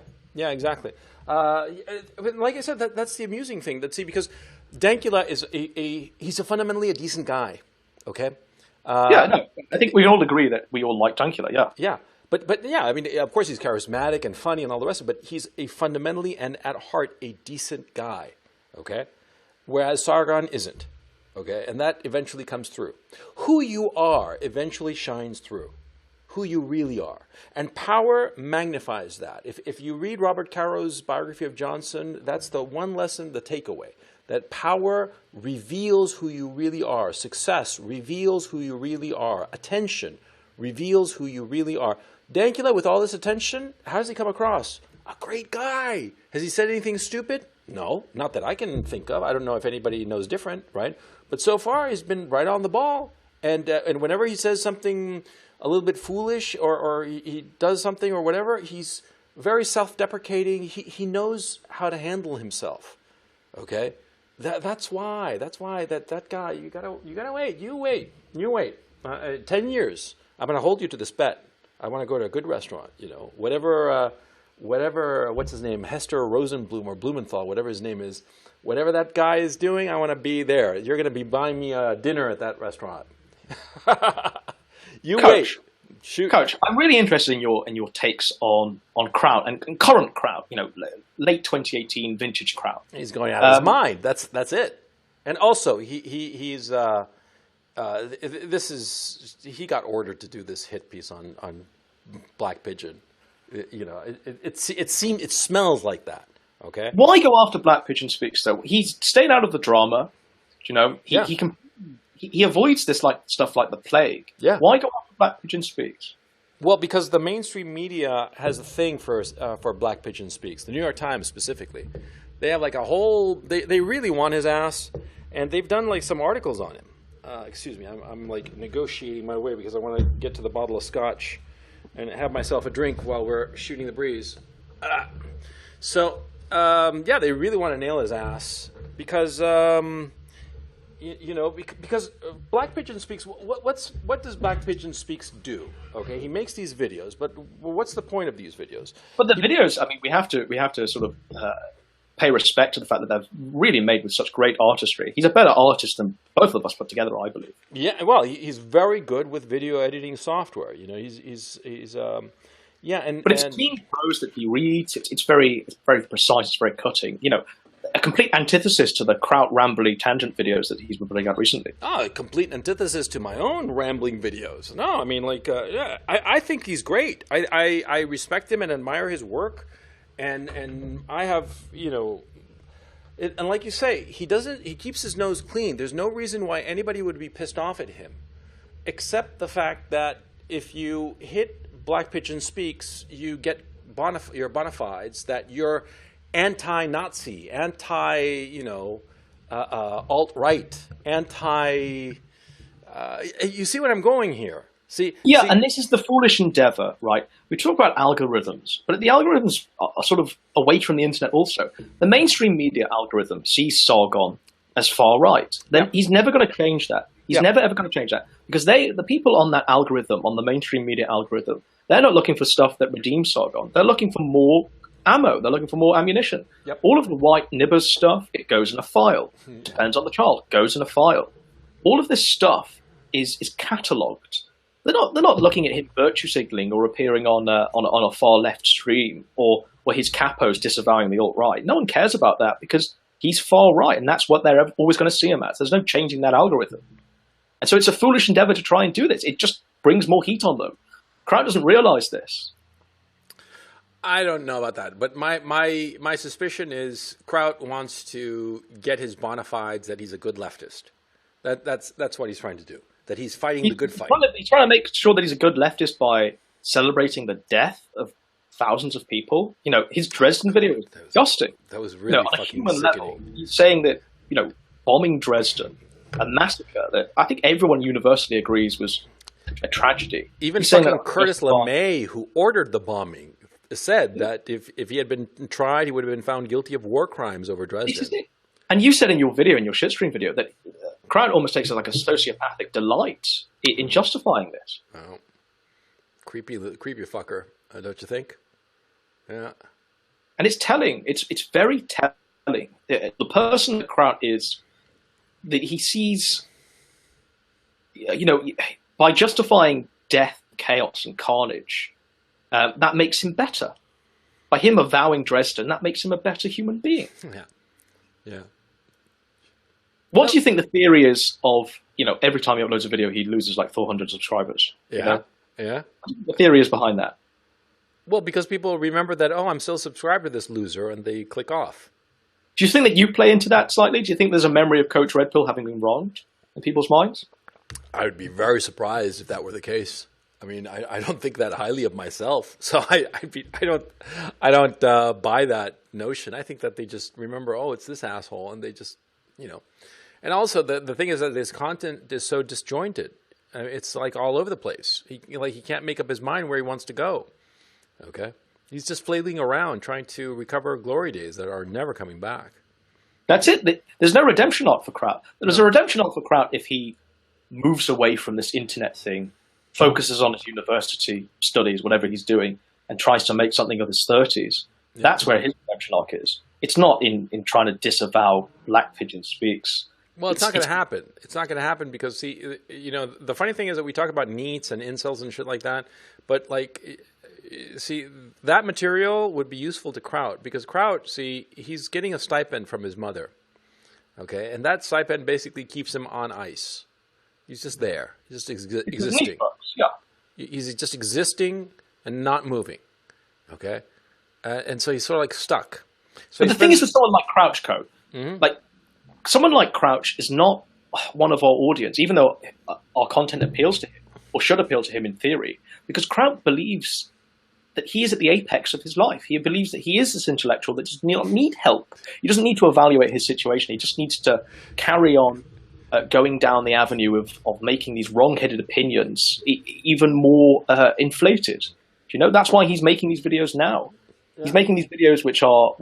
exactly. Like I said, that's the amusing thing. Because Dankula is he's fundamentally a decent guy. Okay. I think we all agree that we all like Dankula. Yeah. But yeah, I mean, of course he's charismatic and funny and all the rest of it, but he's a fundamentally and at heart a decent guy. Okay. Whereas Sargon isn't. Okay. And that eventually comes through. Who you are eventually shines through. Who you really are. And power magnifies that. If you read Robert Caro's biography of Johnson, that's the one lesson, the takeaway. That power reveals who you really are. Success reveals who you really are. Attention reveals who you really are. Dankula, with all this attention, how does he come across? A great guy. Has he said anything stupid? No, not that I can think of. I don't know if anybody knows different, right? But so far, he's been right on the ball. And whenever he says something a little bit foolish or he does something or whatever, he's very self-deprecating. He knows how to handle himself. Okay? That's why that guy, you gotta wait. You wait. 10 years. I'm gonna hold you to this bet. I want to go to a good restaurant. Whatever. What's his name? Hester Rosenblum or Blumenthal, whatever his name is. Whatever that guy is doing, I want to be there. You're gonna be buying me a dinner at that restaurant. Coach, wait. Shoot. Coach, I'm really interested in your takes on Kraut and current Kraut. Late 2018 vintage Kraut. He's going out of his mind. That's it. And also, he's he got ordered to do this hit piece on Black Pigeon. It smells like that. Okay. Why go after Black Pigeon Speaks though? He's stayed out of the drama. He avoids this stuff like the plague. Yeah. Why go after Black Pigeon Speaks? Well, because the mainstream media has a thing for Black Pigeon Speaks. The New York Times specifically, they have a whole. They really want his ass, and they've done some articles on him. Excuse me, I'm negotiating my way because I want to get to the bottle of scotch and have myself a drink while we're shooting the breeze. So they really want to nail his ass because. Because Black Pigeon Speaks. What does Black Pigeon Speaks do? Okay, he makes these videos, but what's the point of these videos? But the videos, I mean, we have to sort of pay respect to the fact that they're really made with such great artistry. He's a better artist than both of us put together, I believe. Yeah, well, he's very good with video editing software. But it's clean prose that he reads. It's very precise. It's very cutting. A complete antithesis to the Kraut rambly tangent videos that he's been putting out recently. Oh, a complete antithesis to my own rambling videos. No, I mean, I think he's great. I respect him and admire his work, and I have, and like you say, he keeps his nose clean. There's no reason why anybody would be pissed off at him, except the fact that if you hit Black Pigeon Speaks, you get your bona fides that you're anti-Nazi, alt-right, you see what I'm going here? And this is the foolish endeavor, right? We talk about algorithms, but the algorithms are sort of away from the internet also. The mainstream media algorithm sees Sargon as far right. Then he's never going to change that. He's never ever going to change that because the people on that algorithm, on the mainstream media algorithm, they're not looking for stuff that redeems Sargon. They're looking for more ammo. They're looking for more ammunition. Yep. All of the white nibbers stuff, it goes in a file. Depends on the child. Goes in a file. All of this stuff is catalogued. They're not looking at him virtue signaling or appearing on a far left stream or his capos disavowing the alt-right. No one cares about that because he's far right, and that's what they're always going to see him as. There's no changing that algorithm. And so it's a foolish endeavor to try and do this. It just brings more heat on them. Kraut doesn't realize this. I don't know about that, but my suspicion is Kraut wants to get his bona fides that he's a good leftist. That's what he's trying to do. That he's fighting the good fight. He's trying to make sure that he's a good leftist by celebrating the death of thousands of people. You know, his Dresden video was disgusting. That was really on a fucking human sickening. level. He's saying that, you know, bombing Dresden, a massacre that I think everyone universally agrees was a tragedy. Even He's saying fucking that Curtis LeMay, who ordered the bombing, said that if he had been tried, he would have been found guilty of war crimes over Dresden. And you said in your video, in your shitstream video, that Kraut almost takes like a sociopathic delight in justifying this. Oh, creepy fucker, don't you think? Yeah. And it's telling. It's very telling. The person that Kraut is, that he sees, you know, by justifying death, chaos, and carnage, that makes him better. By him avowing Dresden, that makes him a better human being. Yeah. Yeah. What do you think the theory is of, you know, every time he uploads a video, he loses like 400 subscribers? Yeah. You know? Yeah. The theory is behind that. Well, because people remember that, oh, I'm still subscribed to this loser, and they click off. Do you think that you play into that slightly? Do you think there's a memory of Coach Red Pill having been wronged in people's minds? I would be very surprised if that were the case. I mean, I don't think that highly of myself, so I don't buy that notion. I think that they just remember, oh, it's this asshole, and they just, you know. And also, the thing is that this content is so disjointed. It's like all over the place. He can't make up his mind where he wants to go. Okay, he's just flailing around trying to recover glory days that are never coming back. That's it. There's no redemption arc for Kraut. There's a redemption arc for Kraut if he moves away from this internet thing, focuses on his university studies, whatever he's doing, and tries to make something of his 30s. Yeah. That's where his redemption arc is. It's not in trying to disavow Black Pigeon Speaks. Well, it's not going to happen. It's not going to happen because, see, you know, the funny thing is that we talk about NEETs and incels and shit like that, but, like, see, that material would be useful to Kraut because Kraut, see, he's getting a stipend from his mother, okay? And that stipend basically keeps him on ice. He's just there. He's just existing. Yeah. He's just existing and not moving, okay? And so he's sort of like stuck. So but the thing is with someone like Crouch Code, like, someone like Crouch is not one of our audience, even though our content appeals to him, or should appeal to him in theory, because Crouch believes that he is at the apex of his life. He believes that he is this intellectual that does not need help. He doesn't need to evaluate his situation. He just needs to carry on going down the avenue of making these wrong-headed opinions even more inflated. You know, that's why he's making these videos now. Yeah. He's making these videos which are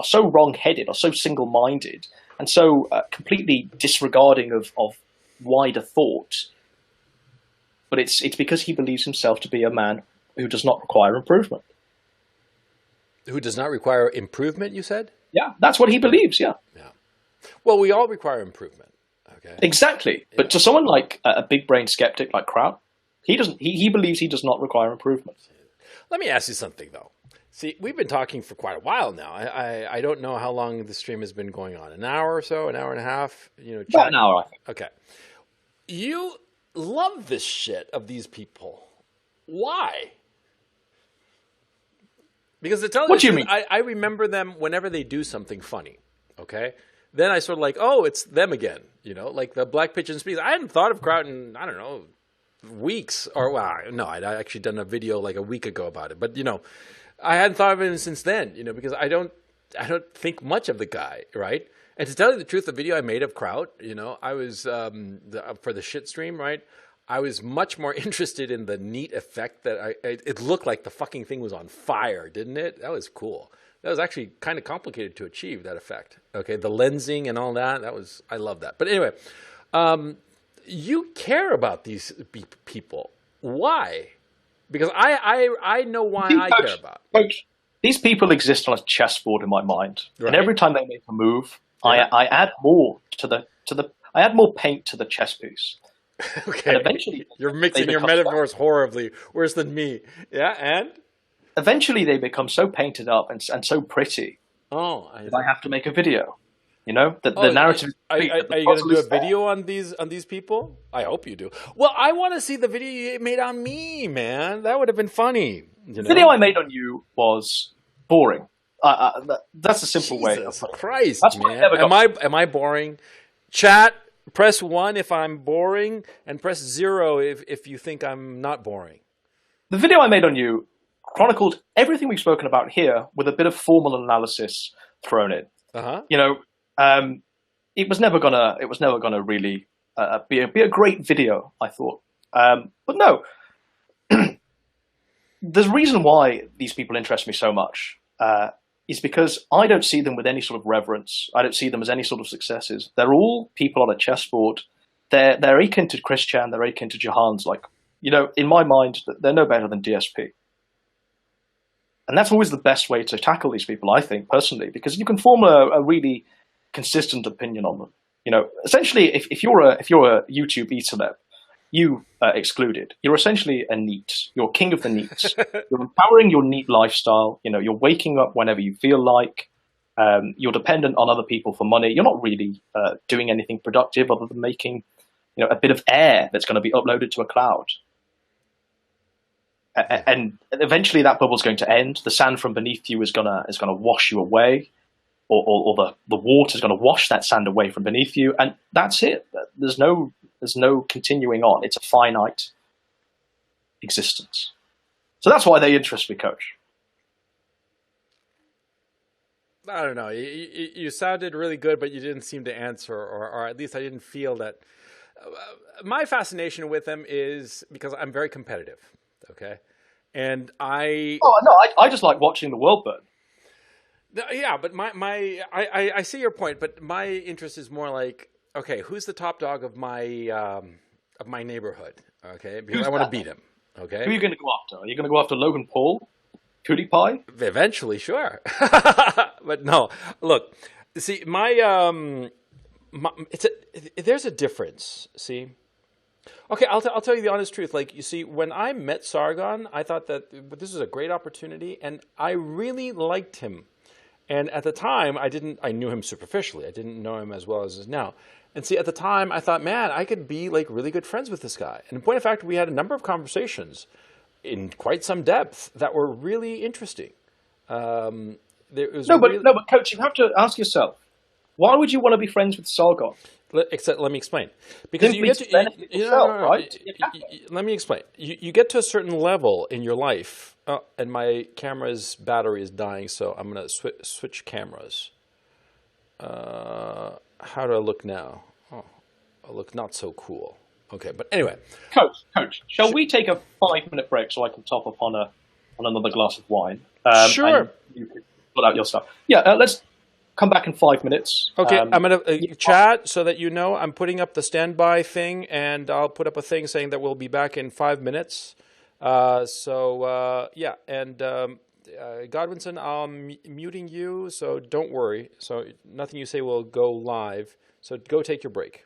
so wrong-headed, are so single-minded, and so completely disregarding of wider thought. But it's because he believes himself to be a man who does not require improvement. Who does not require improvement, you said? Yeah, that's what he believes, yeah. Yeah. Well, we all require improvement. Okay. Exactly. Yeah. But to someone like a big-brain skeptic like Kraut, he believes he does not require improvement. Let me ask you something, though. See, we've been talking for quite a while now. I don't know how long the stream has been going on. An hour or so? An hour and a half? You know, about an hour, I think. Okay. You love this shit of these people. Why? Because to tell what do you mean? I remember them whenever they do something funny. Okay? Then I sort of like, oh, it's them again. You know, like the Black Pigeon Speaks. I hadn't thought of Kraut in, I don't know, weeks. Or, well, no, I'd actually done a video like a week ago about it. But, you know, I hadn't thought of him since then, you know, because I don't think much of the guy, right? And to tell you the truth, the video I made of Kraut, you know, I was, for the shit stream, right? I was much more interested in the neat effect that it looked like the fucking thing was on fire, didn't it? That was cool. That was actually kind of complicated to achieve, that effect. Okay, the lensing and all that, I love that. But anyway, you care about these people. Why? Because I know why I care about it. Coach, these people exist on a chessboard in my mind. Right. And every time they make a move, yeah. I add more I add more paint to the chess piece. Okay. And eventually you're mixing your metaphors horribly, worse than me. Yeah, and? Eventually they become so painted up and so pretty. Oh, I have to make a video. You know, the narrative. Are you going to do a video on these people? I hope you do. Well, I want to see the video you made on me, man. That would have been funny. The video I made on you was boring. That's a simple way. Jesus Christ, That's why I man! never got. Am I boring? Chat. Press 1 if I'm boring, and press 0 if you think I'm not boring. The video I made on you chronicled everything we've spoken about here with a bit of formal analysis thrown in. You know, it was never gonna really be a great video, I thought. But no, the reason why these people interest me so much is because I don't see them with any sort of reverence. I don't see them as any sort of successes. They're all people on a chessboard. They're akin to Christian. They're akin to Jahan's. Like, you know, in my mind, they're no better than DSP. And that's always the best way to tackle these people, I think, personally, because you can form a really consistent opinion on them. You know, essentially, if you're a YouTube e-celeb, you excluded, you're essentially a NEET. You're king of the NEETs. You're empowering your NEET lifestyle. You know, you're waking up whenever you feel like. You're dependent on other people for money. You're not really doing anything productive other than making, you know, a bit of air that's going to be uploaded to a cloud. And eventually that bubble's going to end. The sand from beneath you is gonna wash you away, or the water's going to wash that sand away from beneath you, and that's it. There's no continuing on. It's a finite existence. So that's why they interest me, Coach. I don't know. You sounded really good, but you didn't seem to answer, or at least I didn't feel that. My fascination with them is because I'm very competitive. Okay, and I just like watching the world burn. Yeah, but I see your point, but my interest is more like, okay, who's the top dog of my neighborhood? Okay, because I want to beat him. Okay, who are you going to go after? Are you going to go after Logan Paul, PewDiePie? Eventually, sure, but no. Look, see, there's a difference. See. Okay, I'll tell you the honest truth. Like, you see, when I met Sargon, I thought that this is a great opportunity, and I really liked him. And at the time, I knew him superficially. I didn't know him as well as now. And see, at the time, I thought, man, I could be like really good friends with this guy. And in point of fact, we had a number of conversations in quite some depth that were really interesting. But Coach, you have to ask yourself, why would you want to be friends with Sargon? Let me explain. Because you get to right? Let me explain. You get to a certain level in your life, and my camera's battery is dying, so I'm going to switch cameras. How do I look now? Oh, I look not so cool. Okay, but anyway. Coach, shall we take a 5-minute break so I can top up on another glass of wine? Sure. And you can pull out your stuff. Yeah, let's come back in 5 minutes. Okay, I'm going to chat so that you know I'm putting up the standby thing, and I'll put up a thing saying that we'll be back in 5 minutes. Yeah, and Godwinson, I'm muting you, so don't worry. So nothing you say will go live. So go take your break.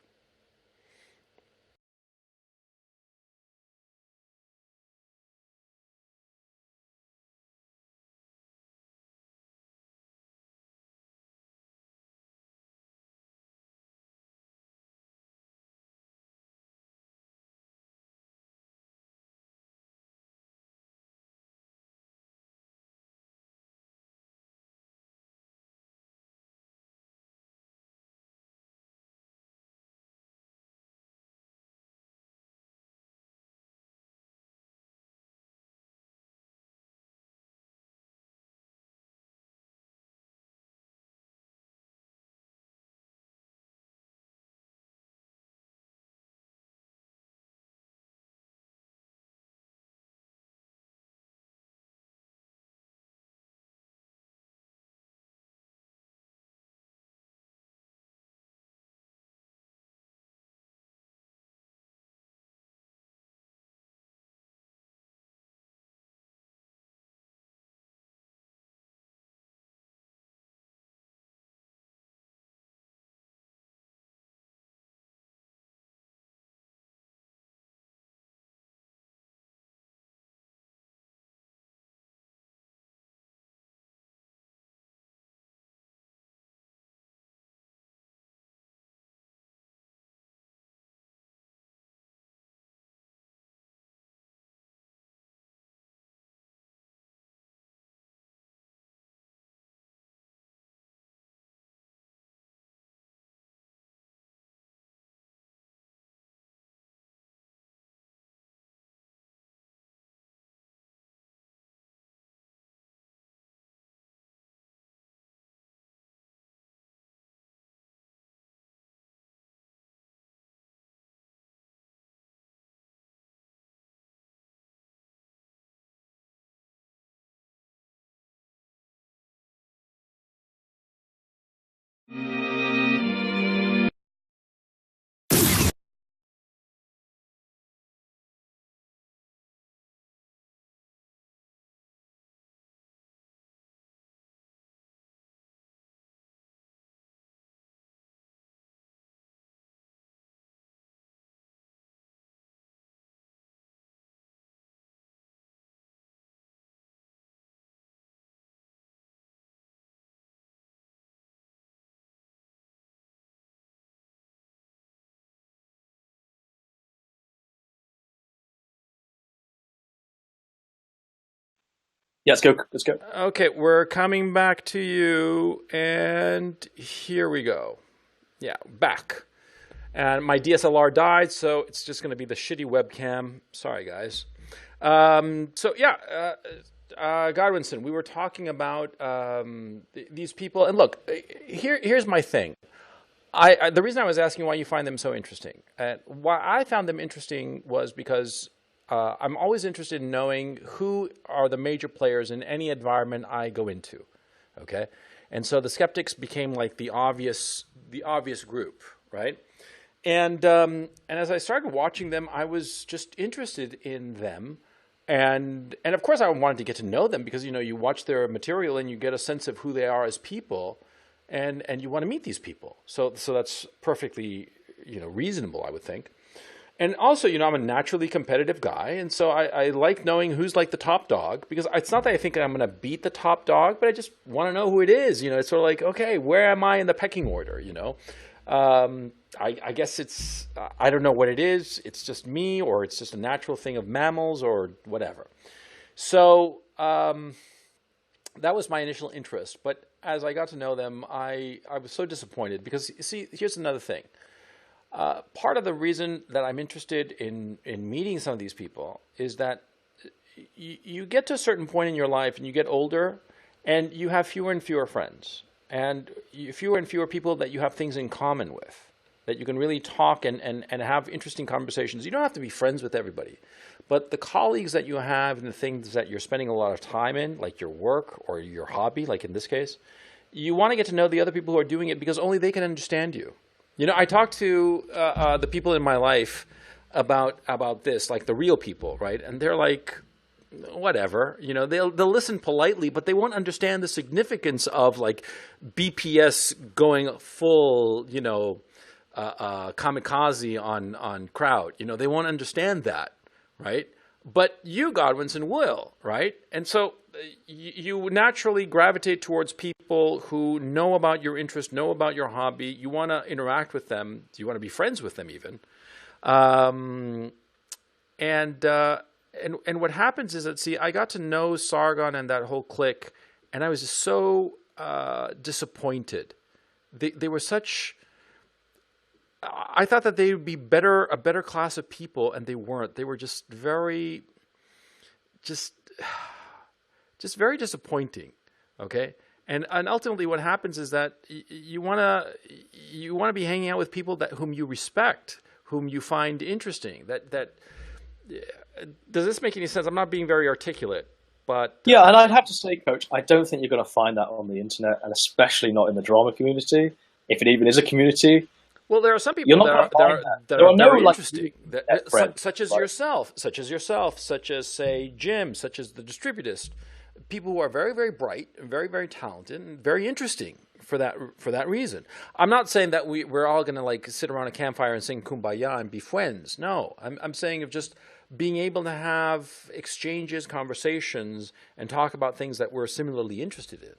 Yeah, let's go. Let's go. Okay, we're coming back to you, and here we go. Yeah, back. And my DSLR died, so it's just going to be the shitty webcam. Sorry, guys. Godwinson, we were talking about these people, and look, here's my thing. The reason I was asking why you find them so interesting, and why I found them interesting was because I'm always interested in knowing who are the major players in any environment I go into. Okay, and so the skeptics became like the obvious group, right? And as I started watching them, I was just interested in them. And of course, I wanted to get to know them because, you watch their material and you get a sense of who they are as people, and you want to meet these people. So that's perfectly, reasonable, I would think. And also, I'm a naturally competitive guy, and so I like knowing who's like the top dog, because it's not that I think I'm going to beat the top dog, but I just want to know who it is. It's sort of like, okay, where am I in the pecking order? I guess it's, I don't know what it is. It's just me, or it's just a natural thing of mammals, or whatever. So that was my initial interest. But as I got to know them, I was so disappointed because, see, here's another thing. Part of the reason that I'm interested in meeting some of these people is that you get to a certain point in your life and you get older and you have fewer and fewer friends, and fewer and fewer people that you have things in common with, that you can really talk and have interesting conversations. You don't have to be friends with everybody, but the colleagues that you have and the things that you're spending a lot of time in, like your work or your hobby, like in this case, you want to get to know the other people who are doing it because only they can understand you. I talk to the people in my life about this, like the real people, right? And they're like, whatever, they'll listen politely, but they won't understand the significance of like BPS going full, kamikaze on crowd. They won't understand that, right? But you, Godwinson, will, right? And so you naturally gravitate towards people who know about your interest, know about your hobby. You want to interact with them. You want to be friends with them even. And what happens is that, see, I got to know Sargon and that whole clique, and I was just so disappointed. They were such... I thought that they would be a better class of people, and they weren't. They were just very disappointing. Okay, and ultimately, what happens is that you wanna be hanging out with people whom you respect, whom you find interesting. Does this make any sense? I'm not being very articulate, but yeah, and I'd have to say, Coach, I don't think you're going to find that on the internet, and especially not in the drama community, if it even is a community. Well, there are some people that are very interesting, such as yourself, such as, say, Jim, such as the distributist, people who are very, very bright and very, very talented and very interesting for that reason. I'm not saying that we're all going to like sit around a campfire and sing Kumbaya and be friends. No, I'm saying of just being able to have exchanges, conversations, and talk about things that we're similarly interested in,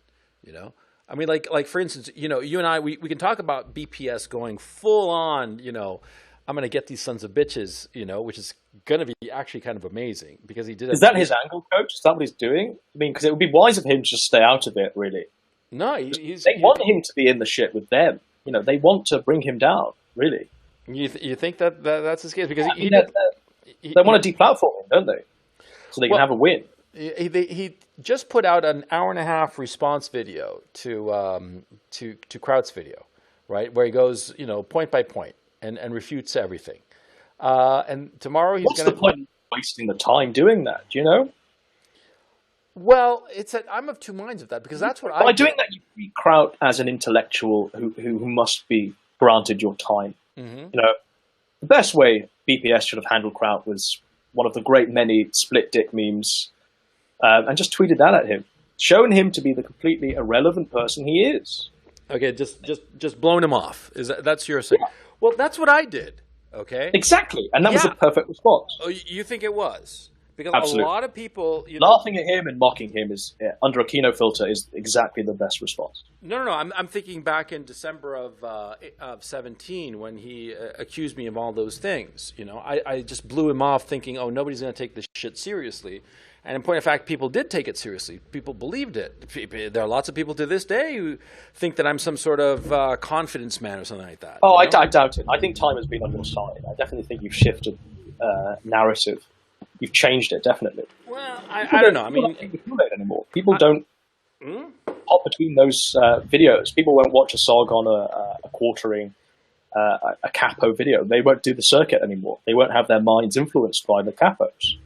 I mean, like for instance, you and I, we can talk about BPS going full on, I'm going to get these sons of bitches, which is going to be actually kind of amazing because he did it. Is that his angle, Coach? Is that what he's doing? I mean, because it would be wise of him to just stay out of it, really. No, they want him to be in the shit with them. They want to bring him down, really. You think that's his case? Because they want to deplatform him, don't they? So they can have a win. He just put out an 1.5-hour response video to Kraut's video, right, where he goes, point by point and refutes everything. And tomorrow he's going to... What's the point of wasting the time doing that? Do you know? Well, I'm of two minds of that because that's what by doing that, you treat Kraut as an intellectual who must be granted your time. Mm-hmm. The best way BPS should have handled Kraut was one of the great many split dick memes. And just tweeted that at him, showing him to be the completely irrelevant person he is. Okay, just blowing him off. That's your saying? Yeah. Well, that's what I did. Okay, exactly, and that was a perfect response. Oh, you think it was? because Absolutely. a lot of people, you know, Laughing at him and mocking him is under a Kino filter is exactly the best response. no. I'm thinking back in December of 17 when he accused me of all those things. You know, I just blew him off, thinking, oh, nobody's going to take this shit seriously. And in point of fact, people did take it seriously. People believed it. There are lots of people to this day who think that I'm some sort of confidence man or something like that. Oh, you know? I doubt it. I think time has been on your side. I definitely think you've shifted narrative. You've changed it, definitely. Well, I don't know. I mean, don't think the Kool-Aid anymore. People don't hop between those videos. People won't watch a Sargon, a quartering, a capo video. They won't do the circuit anymore. They won't have their minds influenced by the capos.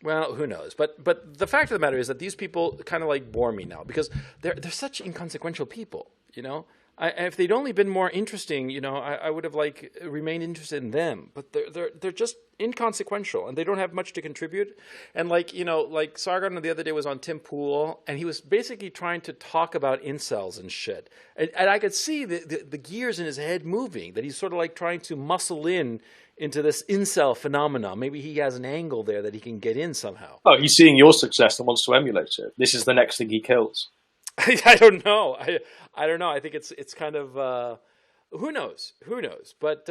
well, who knows? But the fact of the matter is that these people kind of like bore me now because they're such inconsequential people. You know, if they'd only been more interesting, you know, I would have like remained interested in them. But they're just inconsequential and they don't have much to contribute. And like, you know, like Sargon the other day was on Tim Pool and he was basically trying to talk about incels and shit. And I could see the gears in his head moving, that he's sort of like trying to muscle into this incel phenomenon. Maybe he has an angle there that he can get in somehow. Oh, he's seeing your success and wants to emulate it. This is the next thing he kills. I don't know. I don't know. I think it's kind of who knows? Who knows? But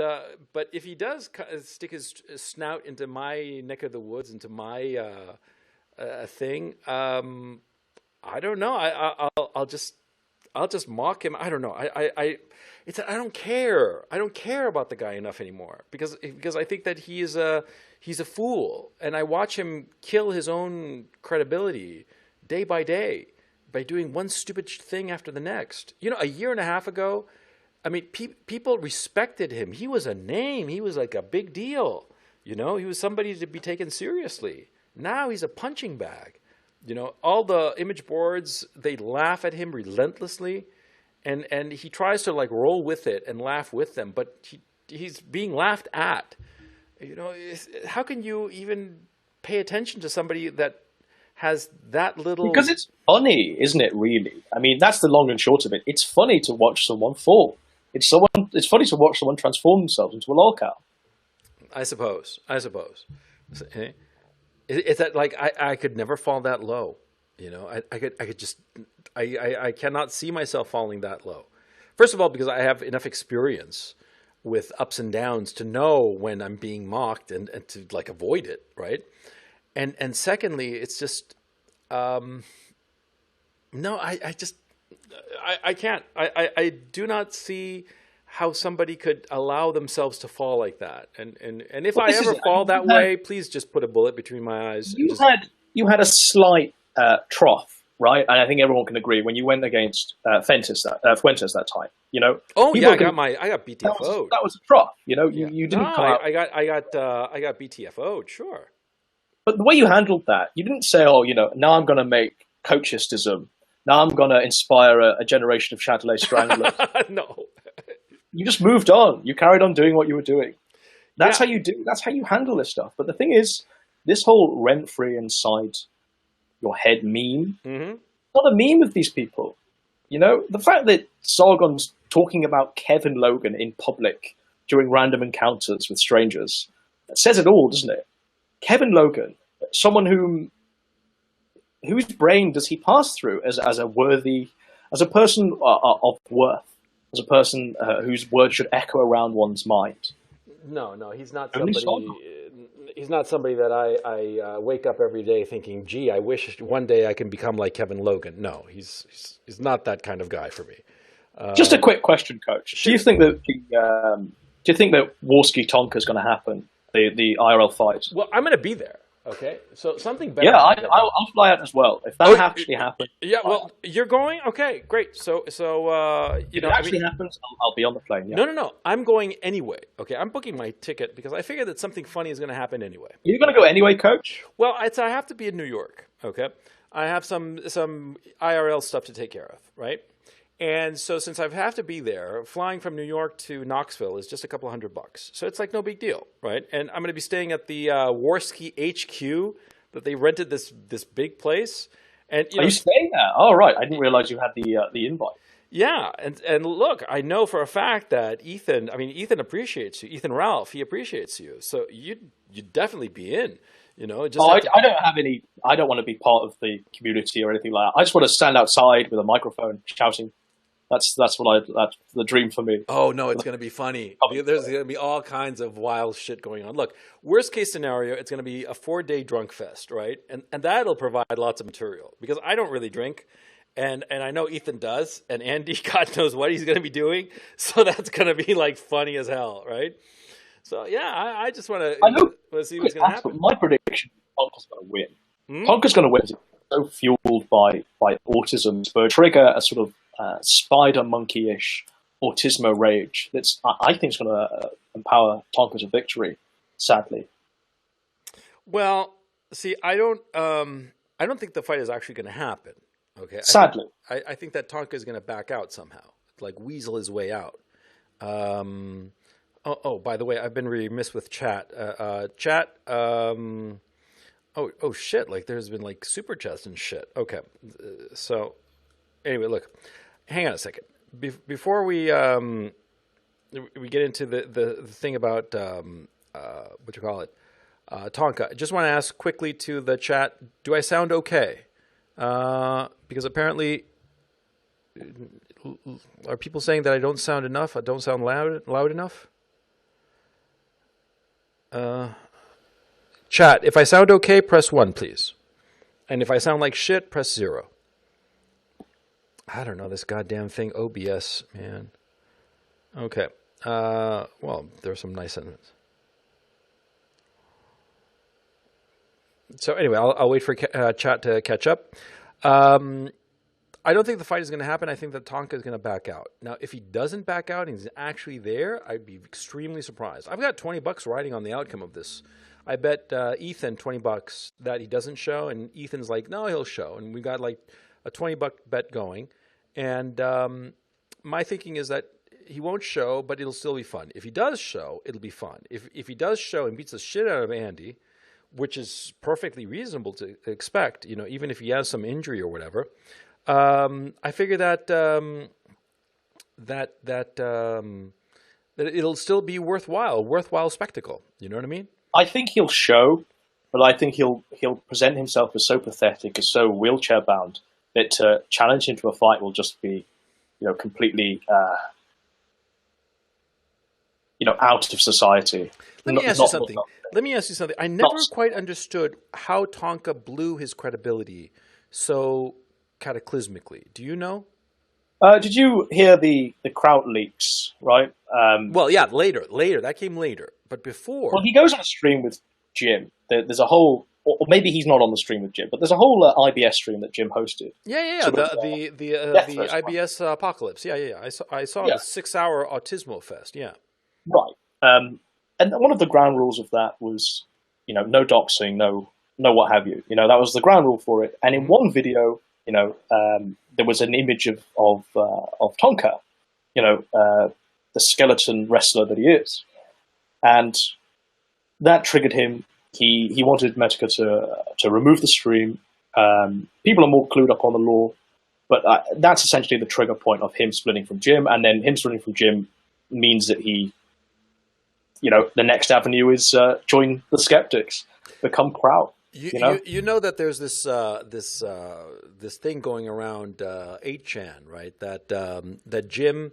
if he does stick his snout into my neck of the woods, into my thing, I don't know. I'll just mock him. I don't know. I don't care. I don't care about the guy enough anymore because I think that he's a fool, and I watch him kill his own credibility day by day by doing one stupid thing after the next. You know, a year and a half ago, I mean, people respected him. He was a name. He was like a big deal. You know, he was somebody to be taken seriously. Now he's a punching bag. You know, all the image boards, they laugh at him relentlessly. And he tries to like roll with it and laugh with them, but he's being laughed at. You know, how can you even pay attention to somebody that has that little... Because it's funny, isn't it, really? I mean, that's the long and short of it. It's funny to watch someone fall. It's funny to watch someone transform themselves into a lolcow. I suppose. It's that like I could never fall that low. You know, I cannot see myself falling that low. First of all, because I have enough experience with ups and downs to know when I'm being mocked and to like avoid it, right? And secondly, it's just, no, I can't. I do not see how somebody could allow themselves to fall like that. And if I ever fall that way, please just put a bullet between my eyes. You had a slight trough, right? And I think everyone can agree when you went against Fuentes that time. You know. Oh yeah, I got BTFO'd. That was a trough. You know, you didn't come out. I got BTFO'd, sure. But the way you handled that, you didn't say, "Oh, you know, now I'm going to make coachistism. Now I'm going to inspire a generation of Chatelet stranglers." No. You just moved on. You carried on doing what you were doing. That's how you do. That's how you handle this stuff. But the thing is, this whole rent-free inside your head meme, not a meme of these people. You know, the fact that Sargon's talking about Kevin Logan in public during random encounters with strangers, that says it all, doesn't it? Kevin Logan, someone whose brain does he pass through as a person of worth, as a person whose words should echo around one's mind? No, he's not somebody. He's not somebody that I wake up every day thinking, "Gee, I wish one day I can become like Kevin Logan." No, he's not that kind of guy for me. Just a quick question, Coach. Sure. Do you think that Warski Tonka is going to happen? The IRL fight. Well, I'm going to be there. Okay, so something better. Yeah, I'll fly out as well if that actually happens. Yeah, well, you're going. Okay, great. So if it actually happens, I'll be on the plane. Yeah. No. I'm going anyway. Okay, I'm booking my ticket because I figure that something funny is going to happen anyway. You're going to go anyway, Coach? Well, I have to be in New York. Okay, I have some IRL stuff to take care of, right? And so since I have to be there, flying from New York to Knoxville is just a couple $100. So it's like no big deal, right? And I'm going to be staying at the Warski HQ that they rented this big place. And Are you staying there? Oh, right. I didn't realize you had the invite. Yeah, and look, I know for a fact that Ethan appreciates you. Ethan Ralph, he appreciates you. So you'd definitely be in. You know, just Oh, have to. I don't have any. I don't want to be part of the community or anything like that. I just want to stand outside with a microphone shouting. That's that's the dream for me. Oh no, it's going to be funny. There's going to be all kinds of wild shit going on. Look, worst case scenario, it's going to be a 4-day drunk fest, right? And that'll provide lots of material because I don't really drink, and I know Ethan does, and Andy, God knows what he's going to be doing. So that's going to be like funny as hell, right? So yeah, I just want to see what's going to happen. My prediction: Tonka's going to win. Tonka's going to win. He's so fueled by autism, but trigger a sort of spider monkey-ish autismo rage that's I think is going to empower Tonka to victory. Sadly, well, see, I don't think the fight is actually going to happen. Okay, sadly, I think that Tonka is going to back out somehow, like weasel his way out. Oh, by the way, I've been remiss with chat. Chat. Oh shit! Like there's been like super chats and shit. Okay, so anyway, look. Hang on a second. Before we get into the thing about what you call it, Tonka, I just want to ask quickly to the chat: do I sound okay? Because apparently, are people saying that I don't sound enough? I don't sound loud enough? Chat: if I sound okay, press 1, please. And if I sound like shit, press 0. I don't know this goddamn thing. OBS, man. Okay. Well, there's some nice sentences. So anyway, I'll wait for chat to catch up. I don't think the fight is going to happen. I think that Tonka is going to back out. Now, if he doesn't back out and he's actually there, I'd be extremely surprised. I've got $20 riding on the outcome of this. I bet Ethan $20 that he doesn't show, and Ethan's like, no, he'll show. And we got like a $20 bet going. And my thinking is that he won't show, but it'll still be fun. If he does show, it'll be fun. If he does show and beats the shit out of Andy, which is perfectly reasonable to expect, you know, even if he has some injury or whatever, I figure that that it'll still be worthwhile, a worthwhile spectacle. You know what I mean? I think he'll show, but I think he'll present himself as so pathetic, as so wheelchair bound, that to challenge him to a fight will just be, you know, completely, you know, out of society. Let me ask you something. I never quite understood how Tonka blew his credibility so cataclysmically. Do you know? Did you hear the crowd leaks, right? Well, yeah, later. That came later. But before... Well, he goes on a stream with Jim. There's a whole... Or maybe he's not on the stream with Jim, but there's a whole IBS stream that Jim hosted. Yeah. The IBS Apocalypse. Yeah. I saw the 6-hour Autismo Fest, yeah. Right. And one of the ground rules of that was, you know, no doxing, no what have you. You know, that was the ground rule for it. And in one video, you know, there was an image of Tonka, you know, the skeleton wrestler that he is. And that triggered him. He wanted Medica to remove the stream. People are more clued up on the law, but that's essentially the trigger point of him splitting from Jim. And then him splitting from Jim means that he, you know, the next avenue is join the skeptics, become crowd. You know that there's this this thing going around 8chan, right? That Jim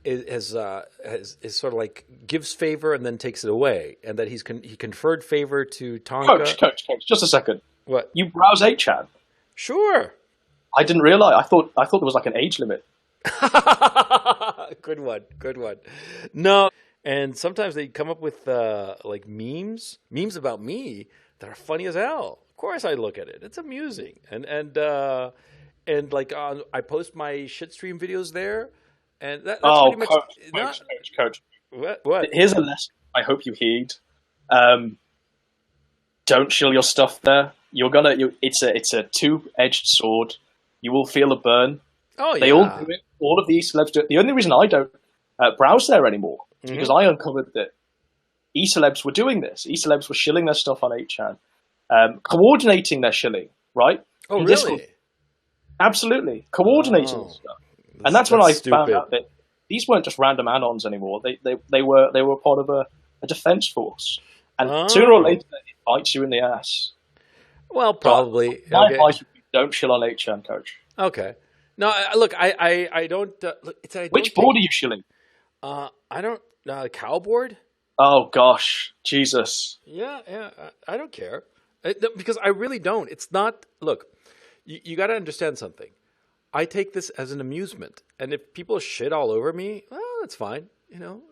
is sort of like gives favor and then takes it away, and that he conferred favor to Tonka. Coach, just a second. What? You browse 8chan? Sure. I didn't realize. I thought there was like an age limit. Good one. No, and sometimes they come up with like memes about me that are funny as hell. Of course, I look at it. It's amusing, and like I post my shitstream videos there, and that's pretty much. Coach. What? Here's a lesson I hope you heed. Don't shill your stuff there. It's a 2-edged sword. You will feel a burn. Oh yeah. They all do it. All of these celebs do it. The only reason I don't browse there anymore is because I uncovered that e-celebs were doing this. E-celebs were shilling their stuff on 8chan, coordinating their shilling, right? Oh, really? Absolutely. Coordinating stuff. And that's when I found out that these weren't just random anons anymore. They were part of a defense force. And sooner or later, bites you in the ass. Well, probably. My Okay. advice would be don't chill on 8chan, coach. Okay. No, look, I don't. Look, I Which don't take. board are you shilling? I don't. Cow board. Oh gosh, Jesus. Yeah, yeah. I don't care no, because I really don't. It's not. Look, you got to understand something. I take this as an amusement, and if people shit all over me, well, that's fine. You know,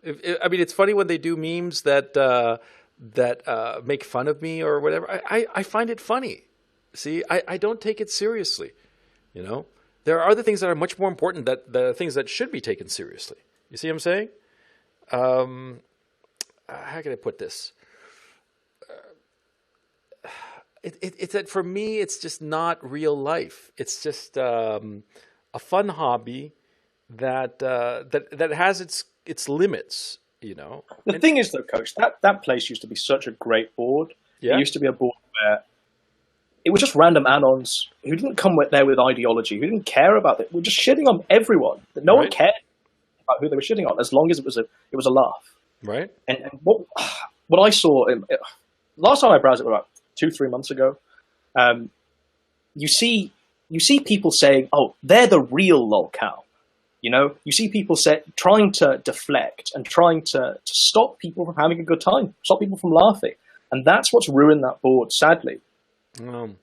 I mean, it's funny when they do memes that make fun of me or whatever. I find it funny. See, I don't take it seriously. You know, there are other things that are much more important that are things that should be taken seriously. You see what I'm saying? How can I put this? It's that for me, it's just not real life. It's just a fun hobby that has its limits. You know. The thing is, though, coach, that place used to be such a great board. Yeah. It used to be a board where it was just random anons who didn't come there with ideology, who didn't care about it. We're just shitting on everyone. No one cared about who they were shitting on, as long as it was a laugh. Right. And what I saw last time I browsed it about 2-3 months ago, you see people saying, "Oh, they're the real lolcow." You know, you see people trying to deflect and trying to stop people from having a good time, stop people from laughing, and that's what's ruined that board, sadly. I'm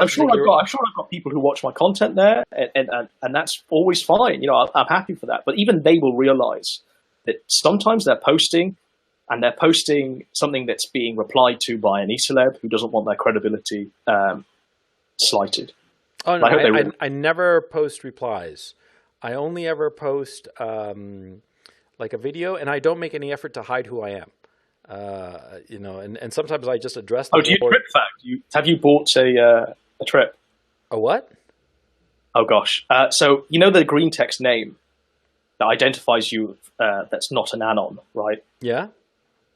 sure I've got people who watch my content there, and that's always fine. You know, I'm happy for that. But even they will realize that sometimes they're posting something that's being replied to by an e-celeb who doesn't want their credibility slighted. Oh no, I never post replies. I only ever post like a video, and I don't make any effort to hide who I am. You know, and sometimes I just address. Oh, do you trip fact? Have you bought a trip? A what? Oh gosh. So you know the green text name that identifies you that's not an anon, right? Yeah.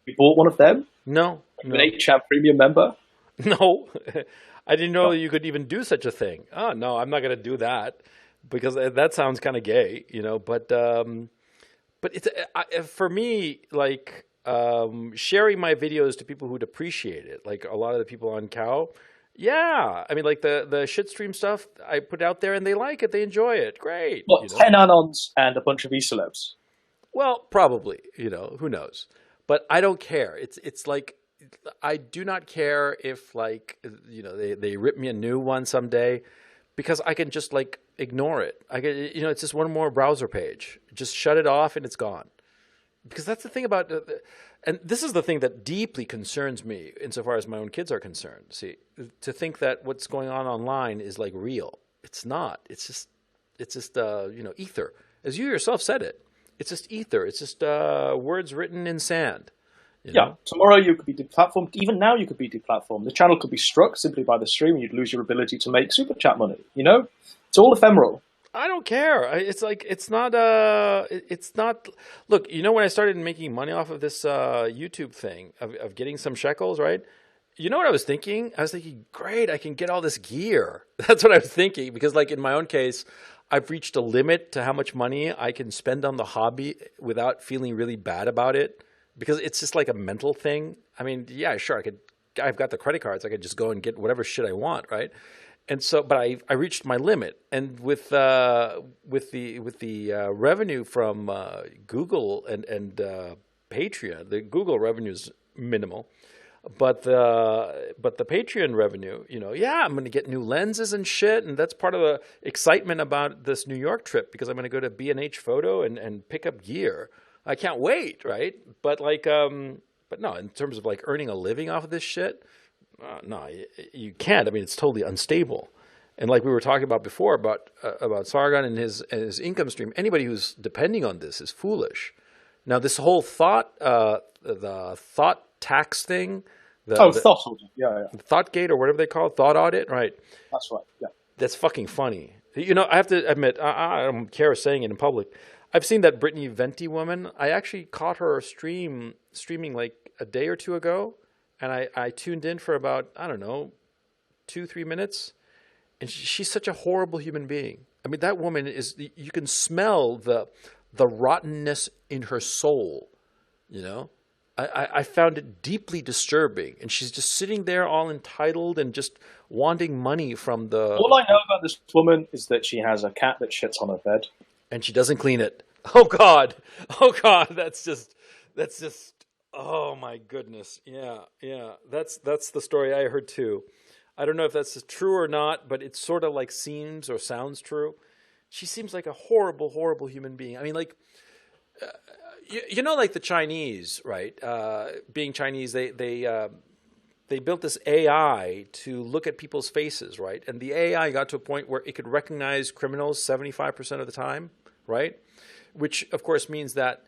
You bought one of them? No. An 8chan premium member? No. I didn't know you could even do such a thing. Oh no, I'm not going to do that because that sounds kind of gay, you know. But it's for me like. Sharing my videos to people who'd appreciate it, like a lot of the people on Cow. Yeah, I mean, like the shitstream stuff, I put out there and they like it, they enjoy it. Great. What, 10 anons and a bunch of e-celebs? Well, probably, you know, who knows? But I don't care. It's like, I do not care if, like, you know, they rip me a new one someday because I can just, like, ignore it. I can, you know, it's just one more browser page. Just shut it off and it's gone. Because that's the thing about, and this is the thing that deeply concerns me insofar as my own kids are concerned. See, to think that what's going on online is like real. It's not. It's just you know, ether. As you yourself said it. It's just ether. It's just words written in sand. You know? Tomorrow you could be deplatformed. Even now you could be deplatformed. The channel could be struck simply by the stream and you'd lose your ability to make super chat money. You know? It's all ephemeral. I don't care. It's like, it's not, look, you know, when I started making money off of this YouTube thing of getting some shekels, right? You know what I was thinking? I was thinking, great, I can get all this gear. That's what I was thinking. Because like in my own case, I've reached a limit to how much money I can spend on the hobby without feeling really bad about it. Because it's just like a mental thing. I mean, yeah, sure, I've got the credit cards. I could just go and get whatever shit I want, right? And so, but I reached my limit, and with the revenue from Google and Patreon, the Google revenue is minimal, but the Patreon revenue, you know, yeah, I'm going to get new lenses and shit, and that's part of the excitement about this New York trip because I'm going to go to B&H Photo and pick up gear. I can't wait, right? But like, but no, in terms of like earning a living off of this shit. No, you can't. I mean, it's totally unstable. And like we were talking about before about Sargon and his income stream, anybody who's depending on this is foolish. Now, this whole the thought tax thing. Thought audit. Yeah. Thoughtgate or whatever they call it, thought audit, right? That's right, yeah. That's fucking funny. You know, I have to admit, I don't care saying it in public. I've seen that Brittany Venti woman. I actually caught her streaming like a day or two ago. And I tuned in for about, I don't know, 2-3 minutes. And she's such a horrible human being. I mean, that woman is, you can smell the rottenness in her soul, you know? I found it deeply disturbing. And she's just sitting there all entitled and just wanting money from the. All I know about this woman is that she has a cat that shits on her bed. And she doesn't clean it. Oh God. Oh God. That's just, oh my goodness. Yeah. Yeah. That's the story I heard too. I don't know if that's true or not, but it sort of like seems or sounds true. She seems like a horrible, horrible human being. I mean, like, you know, like the Chinese, right? Being Chinese, they built this AI to look at people's faces, right? And the AI got to a point where it could recognize criminals 75% of the time, right? Which, of course, means that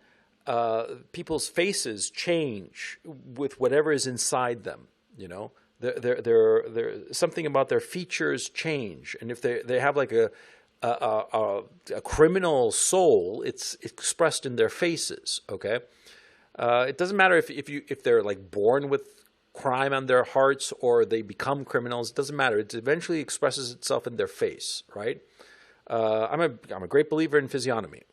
people's faces change with whatever is inside them, you know? They're something about their features change. And if they have like a criminal soul, it's expressed in their faces. Okay, it doesn't matter if they're like born with crime on their hearts or they become criminals. It doesn't matter. It eventually expresses itself in their face. Right? I'm a great believer in physiognomy,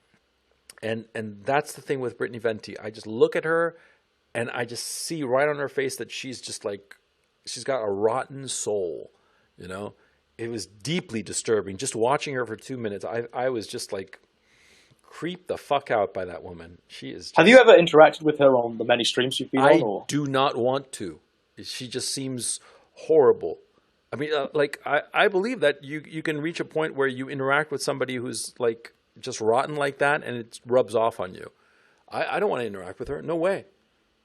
and that's the thing with Brittany Venti. I just look at her, and I just see right on her face that she's just like she's got a rotten soul. You know. It was deeply disturbing. Just watching her for 2 minutes, I was just like creeped the fuck out by that woman. She is. Just, have you ever interacted with her on the many streams you've been on? Or? Do not want to. She just seems horrible. I mean, like I believe that you can reach a point where you interact with somebody who's like just rotten like that, and it rubs off on you. I don't want to interact with her. No way.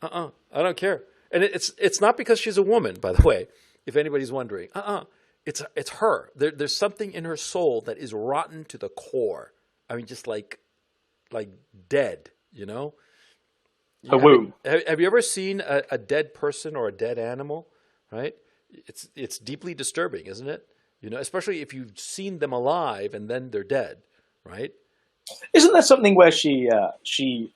I don't care. And it's not because she's a woman, by the way. If anybody's wondering. It's her. There's something in her soul that is rotten to the core. I mean, just like dead, you know? A womb. Have you ever seen a dead person or a dead animal, right? It's deeply disturbing, isn't it? You know, especially if you've seen them alive and then they're dead, right? Isn't there something where she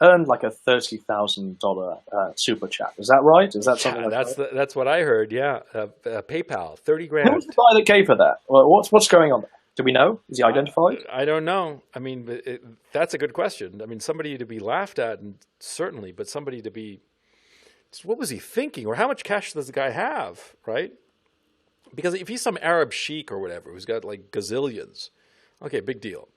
earned like a $30,000 super chat? Is that right? Is that something? That's what I heard. Yeah, PayPal, $30,000. Who was the guy that gave her that? Well, what's going on there? Do we know? Is he identified? I don't know. I mean, that's a good question. I mean, somebody to be laughed at, and certainly, but somebody to be. What was he thinking, or how much cash does the guy have, right? Because if he's some Arab sheik or whatever who's got like gazillions, okay, big deal.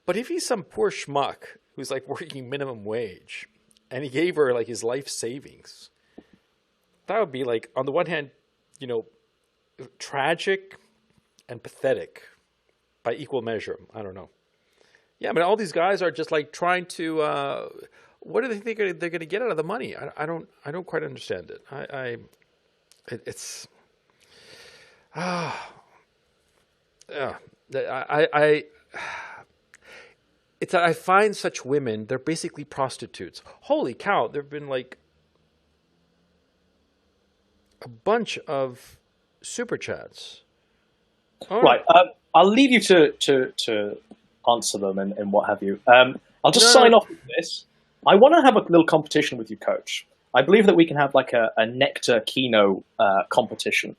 But if he's some poor schmuck who's like working minimum wage and he gave her like his life savings, that would be like, on the one hand, you know, tragic and pathetic by equal measure. I don't know. Yeah, I mean, all these guys are just like trying to, what do they think they're going to get out of the money? I don't quite understand it. It's, it's that I find such women, they're basically prostitutes. Holy cow, there have been like a bunch of super chats. Oh. Right, I'll leave you to answer them and what have you. I'll just sign off with this. I want to have a little competition with you, Coach. I believe that we can have like a Nectar Kino competition.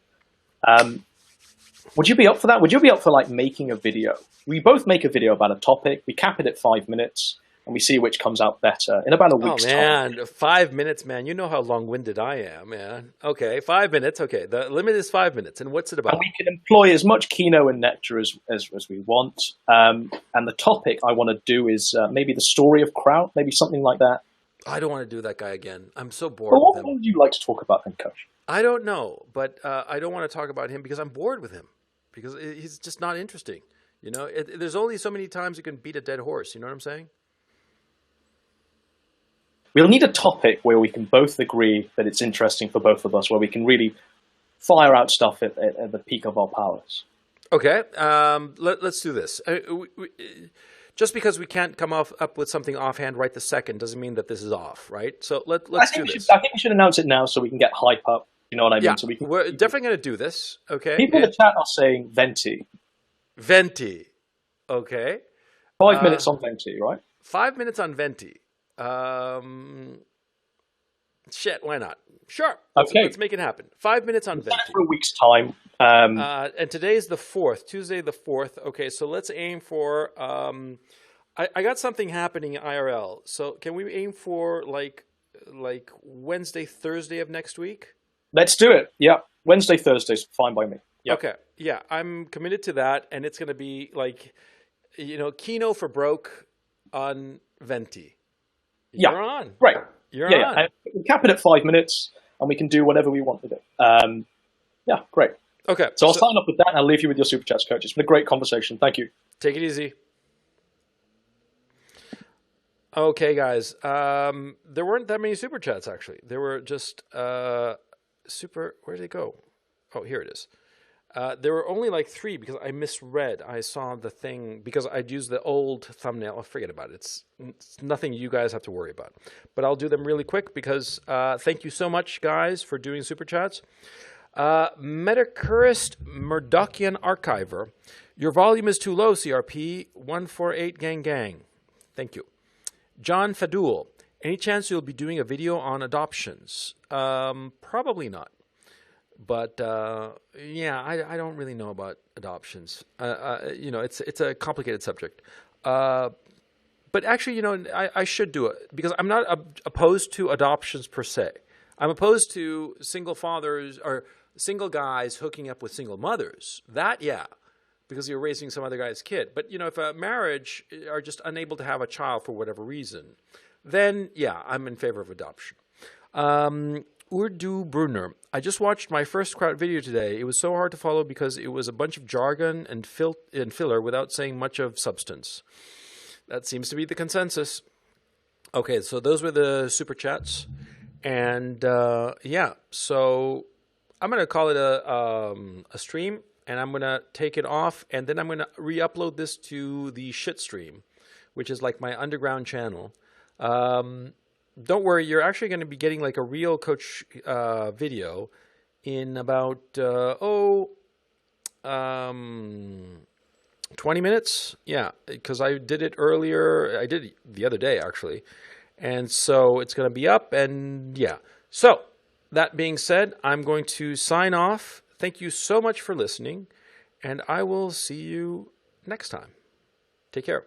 Would you be up for that? Would you be up for like making a video? We both make a video about a topic. We cap it at 5 minutes, and we see which comes out better in about a week's time. 5 minutes, man. You know how long-winded I am, man. Okay, 5 minutes. Okay, the limit is 5 minutes. And what's it about? And we can employ as much Kino and Nectar as we want. And the topic I want to do is maybe the story of Kraut, maybe something like that. I don't want to do that guy again. I'm so bored with him. What would you like to talk about then, Coach? I don't know, but I don't want to talk about him because I'm bored with him. Because he's just not interesting. You know, there's only so many times you can beat a dead horse. You know what I'm saying? We'll need a topic where we can both agree that it's interesting for both of us, where we can really fire out stuff at the peak of our powers. Okay, let's do this. Just because we can't come up with something offhand right this second doesn't mean that this is off, right? So let's do this. I think we should announce it now so we can get hype up. You know what I mean? Yeah, so we're definitely going to do this. Okay. People in the chat are saying Venti. Venti. Okay. 5 minutes on Venti, right? 5 minutes on Venti. Shit, why not? Sure. Okay. Let's make it happen. 5 minutes on Venti. For a week's time. And today's the 4th, Tuesday the 4th. Okay, so let's aim for, I got something happening IRL. So can we aim for like like Wednesday, Thursday of next week? Let's do it. Yeah. Wednesday, Thursday's fine by me. Yep. Okay. Yeah, I'm committed to that, and it's going to be like, Kino for broke on Venti. You're on. Right. You're on. Yeah. We cap it at 5 minutes, and we can do whatever we want to do. Yeah, great. Okay. So I'll sign up with that, and I'll leave you with your Super Chats, Coach. It's been a great conversation. Thank you. Take it easy. Okay, guys. There weren't that many Super Chats, actually. There were just where did they go? Oh, here it is. There were only like 3 because I misread. I saw the thing because I'd used the old thumbnail. Oh, forget about it. It's nothing you guys have to worry about. But I'll do them really quick because thank you so much, guys, for doing Super Chats. Metacurist Murdochian Archiver. Your volume is too low, CRP. 148 gang gang. Thank you. John Fadul. Any chance you'll be doing a video on adoptions? Probably not. But yeah, I don't really know about adoptions. It's a complicated subject. But actually, I should do it because I'm not opposed to adoptions per se. I'm opposed to single fathers or single guys hooking up with single mothers. That, yeah, because you're raising some other guy's kid. But if a marriage are just unable to have a child for whatever reason, then yeah, I'm in favor of adoption. Urdu Brunner. I just watched my first crowd video today. It was so hard to follow because it was a bunch of jargon and filler without saying much of substance. That seems to be the consensus. Okay, so those were the Super Chats. And yeah, so I'm going to call it a stream, and I'm going to take it off, and then I'm going to re-upload this to the shit stream, which is like my underground channel. Don't worry, you're actually going to be getting like a real coach video in about 20 minutes. Yeah, because I did it earlier. I did it the other day, actually. And so it's going to be up, and yeah. So that being said, I'm going to sign off. Thank you so much for listening, and I will see you next time. Take care.